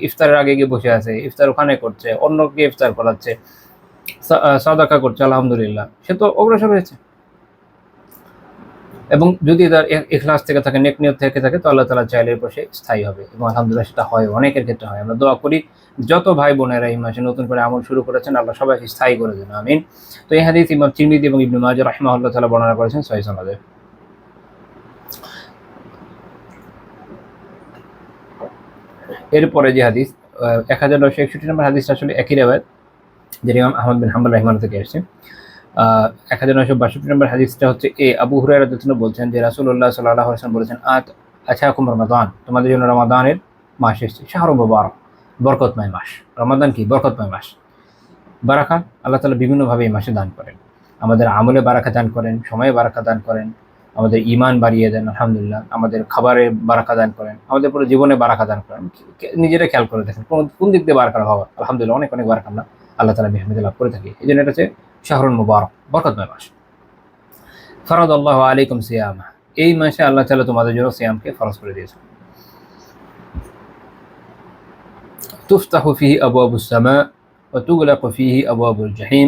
ইফতারের আগে গিয়ে বসে আছে, ইফতার ওখানে করছে, অন্যকে ইফতার করাচ্ছে, সাদাকা করছে, আলহামদুলিল্লাহ, সে তো অগ্রসর হয়েছে। এবং যদি তার ইখলাস থেকে থাকে, নেক নিয়ত থেকে থাকে, তো আল্লাহ তাআলা চাইলে এর পাশে স্থায়ী হবে, এবং আলহামদুলিল্লাহ সেটা হয়, অনেকের ক্ষেত্রে হয়। আমরা দোয়া করি যত ভাই বোনেরা এই মাসে নতুন করে আমল শুরু করেছেন, আল্লাহ সবাইকে স্থায়ী করে দেন, আমিন। তো এই হাদিস ইমাম তিরমিজি এবং ইবনে মাজাহ রাহিমাহুল্লাহ তাআলা বর্ণনা করেছেন সহিহ সনদে। এরপরে যে হাদিস 1961 নম্বর হাদিসটা আসলে একই রিওয়ায়াত, যেটা ইমাম আহমদ বিন হাম্বল রাহিমাহুল্লাহ থেকে এসেছে। 1962 নম্বর হাদিসটা হচ্ছে আবু হুরায়রা রাদিয়াল্লাহু আনহু বলছেন যে রাসূলুল্লাহ সাল্লাল্লাহু আলাইহি ওয়াসাল্লাম বলেছেন, আতাকুম রমাদান, তোমাদের জন্য রমাদানের মাস এসেছে, শাহরু মুবারাক, বরকতময় মাস। রমাদান কি? বরকতময় মাস। বারাকা আল্লাহ তাআলা বিভিন্নভাবে এই মাসে দান করেন, আমাদের আমলে বারাকা দান করেন, সময়ে বারাকা দান করেন, আমাদের ঈমান বাড়িয়ে দেন, আলহামদুলিল্লাহ, আমাদের খাবারে বারাকা দান করেন, আমাদের পুরো জীবনে বারাকা দান করেন। নিজেরা খেয়াল করে দেখেন কোন দিক দিয়ে বারাকার হওয়া, আলহামদুলিল্লাহ অনেক অনেক বারাকা আমরা আল্লাহ তাআলা বিহামদিহি লাভ করে থাকি। এই জন্য এটা হচ্ছে শাহরুল মুবারক, বরকতময় মাস। ফারাদাল্লাহু আলাইকুম সিয়ামা, এই মাসে আল্লাহ তাআলা তোমাদের জন্য সিয়ামকে ফরজ করে দিয়েছেন। তুফতাহু ফিহি আবওয়াবুস সামা ওয়া তুগলাকু ফিহি আবওয়াবুল জাহিম,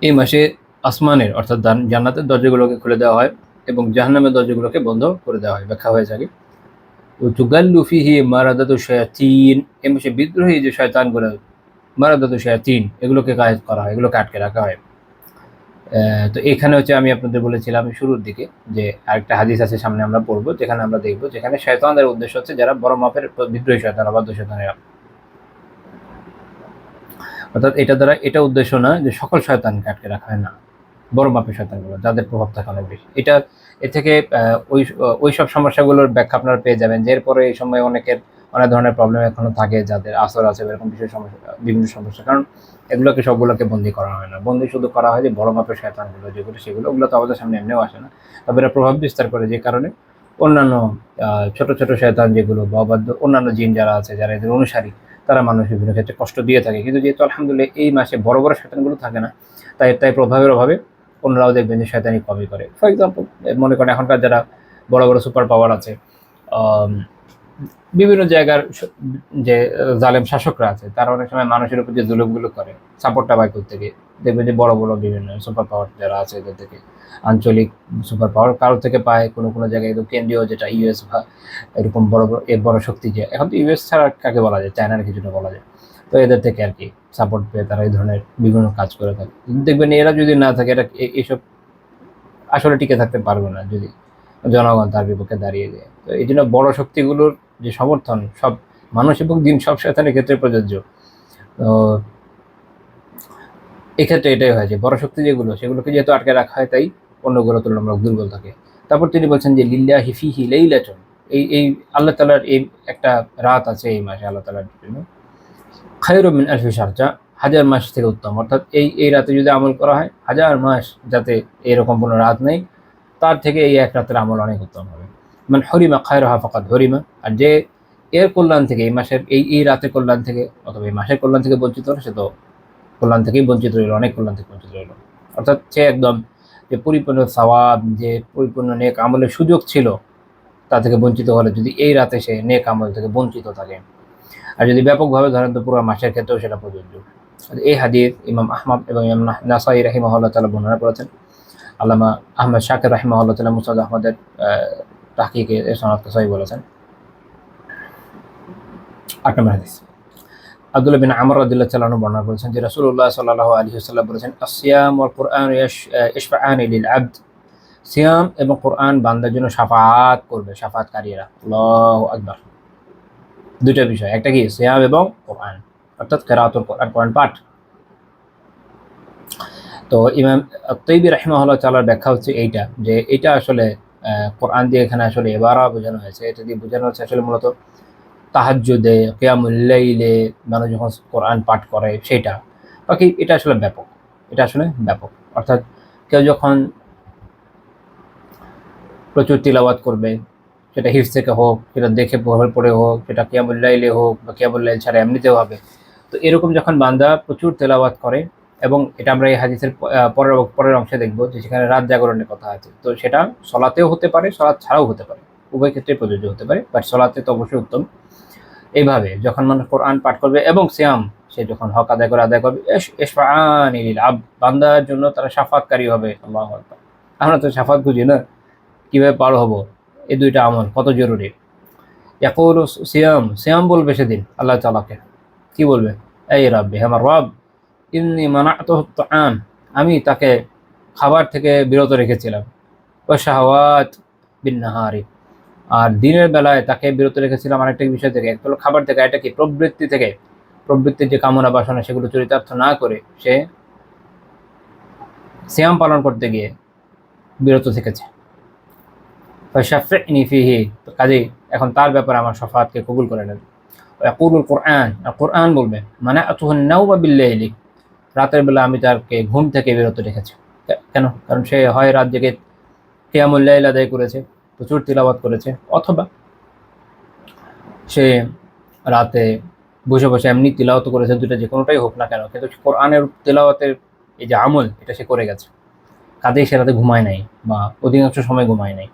এই মাসে আসমানের অর্থাৎ জান্নাতের দরজাগুলোকে খুলে দেওয়া হয় এবং জাহান্নামের দরজাগুলোকে বন্ধ করে দেওয়া হয়। ব্যাখ্যা হয়ে থাকে তুগাল্লু ফিহি মারাদাতু শায়াতিন, এই মাসে বিদ্রোহী যে শয়তানগুলো, মারাদাতু শায়াতিন, এগুলোকে কায়েদ করা হয়, এগুলোকে আটকে রাখা হয়। তো এখানে হচ্ছে আমি আপনাদের বলেছিলাম শুরুর দিকে যে আরেকটা হাদিস আছে, সামনে আমরা পড়বো, যেখানে আমরা দেখবো যেখানে শয়তানদের উদ্দেশ্য হচ্ছে যারা বড় মাপের বিদ্রোহী শয়তান, অবাধ্য শয়তানেরা। অর্থাৎ এটা দ্বারা এটা উদ্দেশ্য না যে সকল শয়তানকে আটকে রাখা হয়, না, বড় মাপের শয়তানগুলো যাদের প্রভাব থাকে অনেক বেশি। এ থেকে ওই সব সমস্যাগুলোর ব্যাখ্যা আপনারা পেয়ে যাবেন, যে এরপরে এই সময় অনেক ধরনের প্রবলেম এখনো থাকে, যাদের আসর আছে এরকম বিভিন্ন সমস্যা, কারণ এগুলোকে সবগুলোকে বন্দি করা হয় না, বন্দি শুধু করা হয় যে বড় মাপের শয়তানগুলো যেগুলো, ওগুলো তো আমাদের সামনে এমনিও আসে না, তবে এরা প্রভাব বিস্তার করে, যে কারণে অন্যান্য ছোট ছোট শয়তান যেগুলো বা অবাধ্য অন্যান্য জিন যারা আছে, যারা এদের অনুসারী, তারা মানুষ বিভিন্ন ক্ষেত্রে কষ্ট দিয়ে থাকে। কিন্তু যেহেতু আলহামদুলিল্লাহ এই মাসে বড় বড় শয়তানগুলো থাকে না, তাই প্রভাবের অভাবে অন্যরাও দেখবেন যে শয়তানি কমই করে। ফর এক্সাম্পল, মনে করেন এখনকার যারা বড় বড় সুপার পাওয়ার আছে, বিভিন্ন জায়গার যে জালেম শাসকরা আছে, তারা অনেক সময় মানুষের উপর যে জুলুমগুলো করে সাপোর্টটা পায় থেকে, দেখবেন যে বড় বড় বিভিন্ন সুপার পাওয়ার যারা আছে এদের থেকে, আঞ্চলিক সুপার পাওয়ার কারোর থেকে পায়, কোনো জায়গায় একদম কেন্দ্রীয় যেটা ইউএস বা এরকম বড় শক্তি, যে এখন তো ইউএস ছাড়া কাকে বলা যায়, চায়নার কিছুটা বলা যায়, তো এদের থেকে আর কি সাপোর্ট পেয়ে তারা এই ধরনের বিভিন্ন কাজ করে থাকে। দেখবেন এরা যদি না থাকে, এরা এইসব আসলে টিকে থাকতে পারবে না যদি জনগণ তার বিপক্ষে দাঁড়িয়ে যায়। তো এই জন্য বড় শক্তিগুলোর যে সমর্থন সব মানুষ এবং দিন সব শয়তানের ক্ষেত্রে প্রযোজ্য। তো এক্ষেত্রে এটাই হয় যে বড় শক্তি যেগুলো, সেগুলোকে যেহেতু আটকে রাখা হয়, তাই অন্যগুলো তুলনামূলক দুর্বল থাকে। তারপর তিনি বলছেন যে লিল্লাহি ফিহি লাইলাতুন, এই আল্লাহ তাআলার এই একটা রাত আছে এই মাসে আল্লাহ তাআলার জন্য, খায়রুম মিন আলফি শাহর, যা হাজার মাস থেকে উত্তম। অর্থাৎ এই রাতে যদি আমল করা হয়, হাজার মাস যাতে এরকম কোনো রাত নেই, তার থেকে এই এক রাতের আমল অনেক উত্তম হবে। মান হরিমা খায়রাহা ফাকাদ হরিমা, আর যে এর কল্যাণ থেকে, এই মাসের এই রাতের কল্যাণ থেকে অথবা এই মাসের কল্যাণ থেকে বঞ্চিত হলো, সে তো কল্যাণ থেকেই বঞ্চিত রইল, অনেক কল্যাণ থেকে বঞ্চিত রইল। অর্থাৎ সে একদম যে পরিপূর্ণ সওয়াব, যে পরিপূর্ণ নেক আমলের সুযোগ ছিল, তা থেকে বঞ্চিত হলে যদি এই রাতে সে নেক আমল থেকে বঞ্চিত থাকে, আর যদি ব্যাপকভাবে ধরেন তো পুরো মাসের ক্ষেত্রেও সেটা প্রযোজ্য। এই হাদিস ইমাম আহমদ এবং ইমাম নাসাই রাহিমাহুল্লাহ তাআলা বর্ণনা করেছেন। আল্লামা আহমদ শাকির রাহিমাহুল্লাহ তাআলা মুসনাদ আহমদের তাহকিকে এর সনদকে সহিহ বলেছেন। 8 নম্বর হাদিস, আব্দুল্লাহ বিন আমর রাদিয়াল্লাহু তাআলা আনহু বর্ণনা করেছেন যে রাসূলুল্লাহ সাল্লাল্লাহু আলাইহি ওয়াসাল্লাম বলেছেন, আসিয়াম ওয়াল কুরআন ইশফাআনি লিল আবদ, সিয়াম এবং কোরআন বান্দার জন্য শাফাআত করবে, শাফাআতকারীরা। আল্লাহু আকবার। দুইটা বিষয়, একটা কি সিয়াম এবং কোরআন, অর্থাৎ কিরাআতুল কোরআন, কোরআন পাঠ। তো ইমাম আত-তাইবি রাহিমাহুল্লাহ তাআলার ব্যাখ্যা হচ্ছে এইটা, যে এটা আসলে কোরআন দিয়ে এখানে আসলে ইবারা বোঝানো হয়েছে, এটা দিয়ে বোঝানো হচ্ছে আসলে মূলত তাহাজ্জুদে, কিয়ামুল লাইলে মানুষ যখন কোরআন পাঠ করে সেটা। বাকি এটা আসলে ব্যাপক, অর্থাৎ কেউ যখন প্রচুর তিলাওয়াত করবে, সেটা হিফজ থেকে হোক, সেটা দেখে পড়ে হোক, সেটা কিয়ামুল লাইলে হোক বা কিয়ামুল লাইল ছাড়া এমনিতেও হবে। তো এরকম যখন বান্দা প্রচুর তেলাওয়াত করে এবং এটা আমরা এই হাদিসের পরের অংশে দেখব যে সেখানে রাত জাগরণের কথা আছে। তো সেটা সলাতেও হতে পারে, সলাৎ ছাড়াও হতে পারে, উভয় ক্ষেত্রে প্রযোজ্য হতে পারে, বাট সলাতে তো অবশ্যই উত্তম। এইভাবে যখন মানুষ কোরআন পাঠ করবে এবং সিয়াম, সে যখন হক আদায় করবে ইশফাআনি লিল আবদ, বান্দার জন্য তারা শাফাতকারী হবে। আল্লাহু আকবার। আমরা তো শাফাত খুঁজি না, কিভাবে পার হব? এই দুইটা আমল কত জরুরি। ইয়াকুলু সিয়াম বলবে সেদিন আল্লাহ তাআলাকে, কি বলবে? এই রাব্বি, আমার রব, ইন্নী মানাতুহু আত-তাআম, আমি তাকে খাবার থেকে বিরত রেখেছিলাম, ওয়া শাহাওয়াত বিন নাহারি, আর দিনের বেলায় তাকে বিরত রেখেছিলাম আরেকটা বিষয় থেকে, একটা হলো খাবার থেকে, এটা কি প্রবৃত্তি থেকে, প্রবৃত্তির যে কামনা বাসনা সেগুলো চরিতার্থ না করে সে সিয়াম পালন করতে গিয়ে বিরত থেকেছে। ফাশাফি'নি ফিহি, কাজেই এখন তার ব্যাপারে আমার শাফাআতকে কবুল করে নেন। ইয়াকুলুল কোরআন, আর কোরআন বলবে মানাতুহুন নাওমা বিল-লাইলি, রাতের বেলা আমি তাকে ঘুম থেকে বিরত রেখেছি। কেন? কারণ সে হয় রাত জেগে কিয়ামুল লাইল আদায় করেছে, প্রচুর তিলাওয়াত করেছে, অথবা সে রাতে বসে বসে এমনি তিলাওয়াত করেছে, দুটো যে কোনোটাই হোক না কেন, কিন্তু কোরআনের তিলাওয়াতের এই যে আমল, এটা সে করে গেছে। কাজেই সে রাতে ঘুমায় নাই, বা অধিকাংশ সময় ঘুমায় নাই।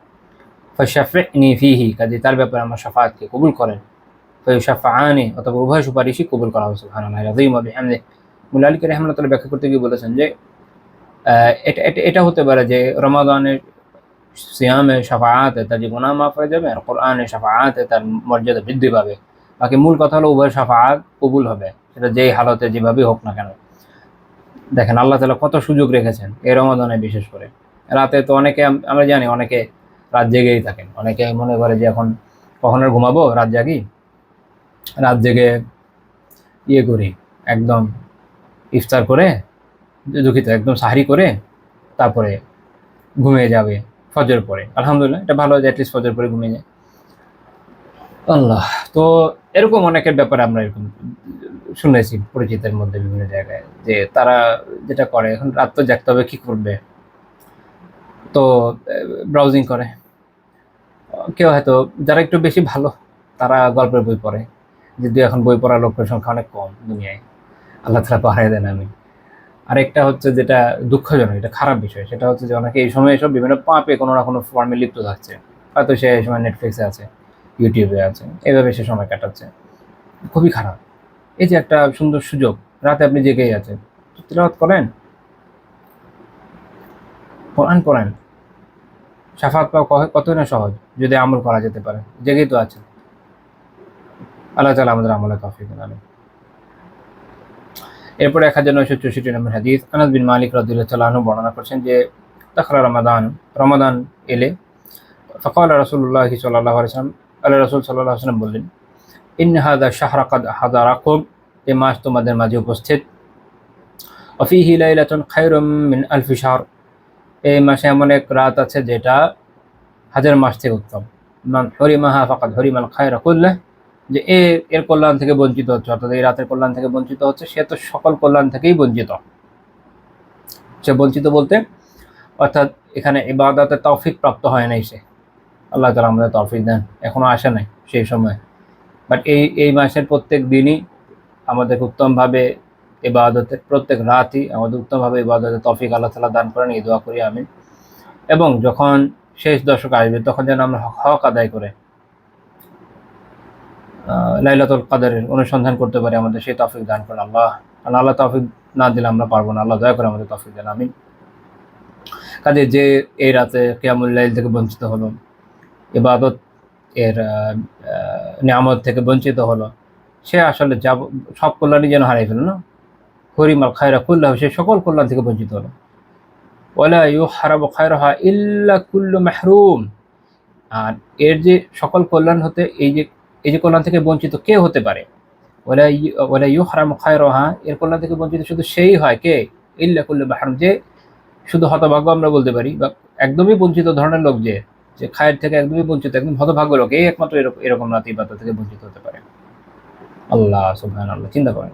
ফাশাফি'নি ফিহি, কাজেই তার ব্যাপারে আমার শাফাআতকে কবুল করেন। ফায়ুশাফাআনি, অথবা উভয় সুপারিশই কবুল করা হবে। সুবহানাল্লাহিল আযীম ওয়া বিহামদিহি। মুল্লা আলী রাহিমাহুল্লাহ ব্যাখ্যা করতে গিয়ে বলেছেন যে এটা হতে পারে যে রমাদানের সিয়ামে শাফাআতে তার যে গুনাহ মাফ হয়ে যাবে, আর কোরআনে শাফাআতে তার মর্যাদা বৃদ্ধি পাবে। বাকি মূল কথা হলো উভয় শাফাআত কবুল হবে, সেটা যেই হালতে যেভাবেই হোক না কেন। দেখেন আল্লাহ তাআলা কত সুযোগ রেখেছেন এই রমাদানে, বিশেষ করে রাতে। তো অনেকে, আমরা জানি অনেকে রাত জেগেই থাকেন, অনেকে মনে করে যে এখন কখন আর ঘুমাবো, রাত জাগি, রাত জেগে ইয়ে করি, একদম ইফতার করে, দুঃখিত, একদম সাহরি করে তারপরে ঘুমিয়ে যাবে ফজর পরে। আলহামদুলিল্লাহ, এটা ভালো যে অ্যাটলিস্ট ফজর পরে ঘুমিয়ে যায়। আল্লাহ, তো এরকম অনেকের ব্যাপারে আমরা এরকম শুনেছি পরিচিতের মধ্যে বিভিন্ন জায়গায়, যে তারা যেটা করে, এখন রাত তো জাগতে হবে, কি করবে, তো ব্রাউজিং করে। কেউ হয়তো যারা একটু বেশি ভালো তারা গল্পের বই পড়ে, যদিও এখন বই পড়ার লোকের সংখ্যা অনেক কম দুনিয়ায়, আল্লাহ তাআলা পাহাড়ে দেন। আমি আরেকটা হচ্ছে যেটা দুঃখজনক, এটা খারাপ বিষয়, সেটা হচ্ছে যে অনেকে এই সময় এসব বিভিন্ন পাপে কোনো না কোনো ফর্মে লিপ্ত থাকছে। হয়তো সে এই সময় নেটফ্লিক্সে আছে, ইউটিউবে আছে, এভাবে সে সময় কাটাচ্ছে। খুবই খারাপ। এই যে একটা সুন্দর সুযোগ, রাতে আপনি জেগেই আছেন, তিলাওয়াত করেন, কোরআন পড়েন, শাফাত পাওয়া কতই না সহজ যদি আমল করা যেতে পারে। জেগেই তো আছেন। আল্লাহ তাআলা আমাদের আমলে তৌফিক দান। এরপরে 1964 নম্বর হাদিস, আনাস বিন মালিক রাদিয়াল্লাহু তাআলা আনহু বর্ণনা করছেন যে দাখালা রমাদান এলে ফাকালা রাসূলুল্লাহি সাল্লাল্লাহু আলাইহি ওয়াসাল্লাম, আল্লাহ রাসূল সাল্লাল্লাহু আলাইহি ওয়াসাল্লাম বললেন, ইন্না হাযা শাহরা কাদ হাদারাকুম, এই মাস তোমাদের মাঝে উপস্থিত। ওয়া ফীহি লাইলাতুন খায়রুম মিন আলফি শাহর, এই মাসে এমন এক রাত আছে যেটা হাজার মাস থেকে উত্তম। মান হুরিমাহা ফাকাদ হুরিমাল খায়রা কুল্লাহ, যে এর কল্যাণ থেকে বঞ্চিত হচ্ছে, অর্থাৎ এই রাতের কল্যাণ থেকে বঞ্চিত হচ্ছে, সে তো সকল কল্যাণ থেকেই বঞ্চিত। সে বঞ্চিত বলতে অর্থাৎ এখানে ইবাদতে তৌফিক প্রাপ্ত হয় নাই সে। আল্লাহ তাআলা আমাদের তৌফিক দেন, এখনো আসে নাই সেই সময়। বাট এই মাসের প্রত্যেক দিনই আমাদের উত্তমভাবে ইবাদতের, প্রত্যেক রাতই আমাদের উত্তমভাবে ইবাদতের তৌফিক আল্লাহ তাআলা দান করেন, এই দোয়া করি আমি। এবং যখন শেষ দশক আসবে তখন যেন আমরা হক আদায় করে লাইলাতুল কদরের অনুসন্ধান করতে পারি, আমাদের সেই তৌফিক দান করেন আল্লাহ। কারণ আল্লাহ তৌফিক না দিলে আমরা পারবো না, আল্লাহ দয়া করে আমাদের তৌফিক দেন, আমিন। কাজে যে এই রাতে কিয়ামুল লাইল থেকে বঞ্চিত হলো, ইবাদত এর নিয়ামত থেকে বঞ্চিত হলো, সে আসলে সব কল্যাণই যেন হারিয়ে ফেলল না। হুরিমাল খায়রা কুল্লাহু, সে সকল কল্যাণ থেকে বঞ্চিত হলো। ওয়ালা ইউহরাবু খায়রাহা ইল্লা কুল্লু মাহরুম, আর এর যে সকল কল্যাণ হতে এই যে কল্যাণ থেকে বঞ্চিত কে হতে পারে? ওয়ালা ইউহরামু খায়রাহা, এর কল্যাণ থেকে বঞ্চিত শুধু সেই হয় কে? ইল্লা কুল্লু মাহরুম, যে শুধু হতভাগ্য আমরা বলতে পারি, বা একদমই বঞ্চিত ধরনের লোক, যে খায়ের থেকে একদমই বঞ্চিত, একদম হতভাগ্য লোক, এই একমাত্র এরকম রাত ইবাদত থেকে বঞ্চিত হতে পারে। আল্লাহ সুবহানাল্লাহ, চিন্তা করেন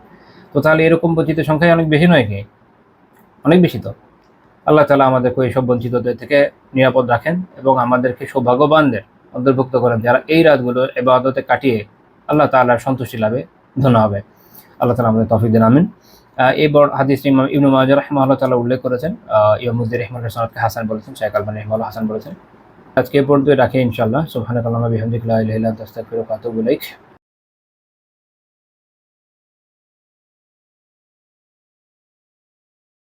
তো, তাহলে এরকম বঞ্চিত সংখ্যায় অনেক বেশি নয় কি? অনেক বেশি তো। আল্লাহ তাআলা আমাদেরকে এইসব বঞ্চিতদের থেকে নিরাপদ রাখেন এবং আমাদেরকে সৌভাগ্যবানদের অন্তর্ভুক্ত করেন যারা এই রাতগুলো ইবাদতে কাটিয়ে আল্লাহ তাআলার সন্তুষ্টি লাভে ধন্য হবে। আল্লাহ তাআলা আমাদের তৌফিক দেন, আমিন। এই বড় হাদিস ইমাম ইবনে মাজাহ রাহিমাহুল্লাহ তাআলা উল্লেখ করেছেন। ইমাম মুজদি রাহিমাহুল্লাহ সনদকে হাসান বলেছেন, শাইখ আলবানী রাহিমাহুল্লাহ হাসান বলেছেন। আজকে এই পর্যন্ত রাখি ইনশাআল্লাহ। সুবহানাকাল্লাহুম্মা বিহামদিকা লা ইলাহা ইল্লা আনতা আস্তাগফিরুকা ওয়া আতুবু ইলাইক।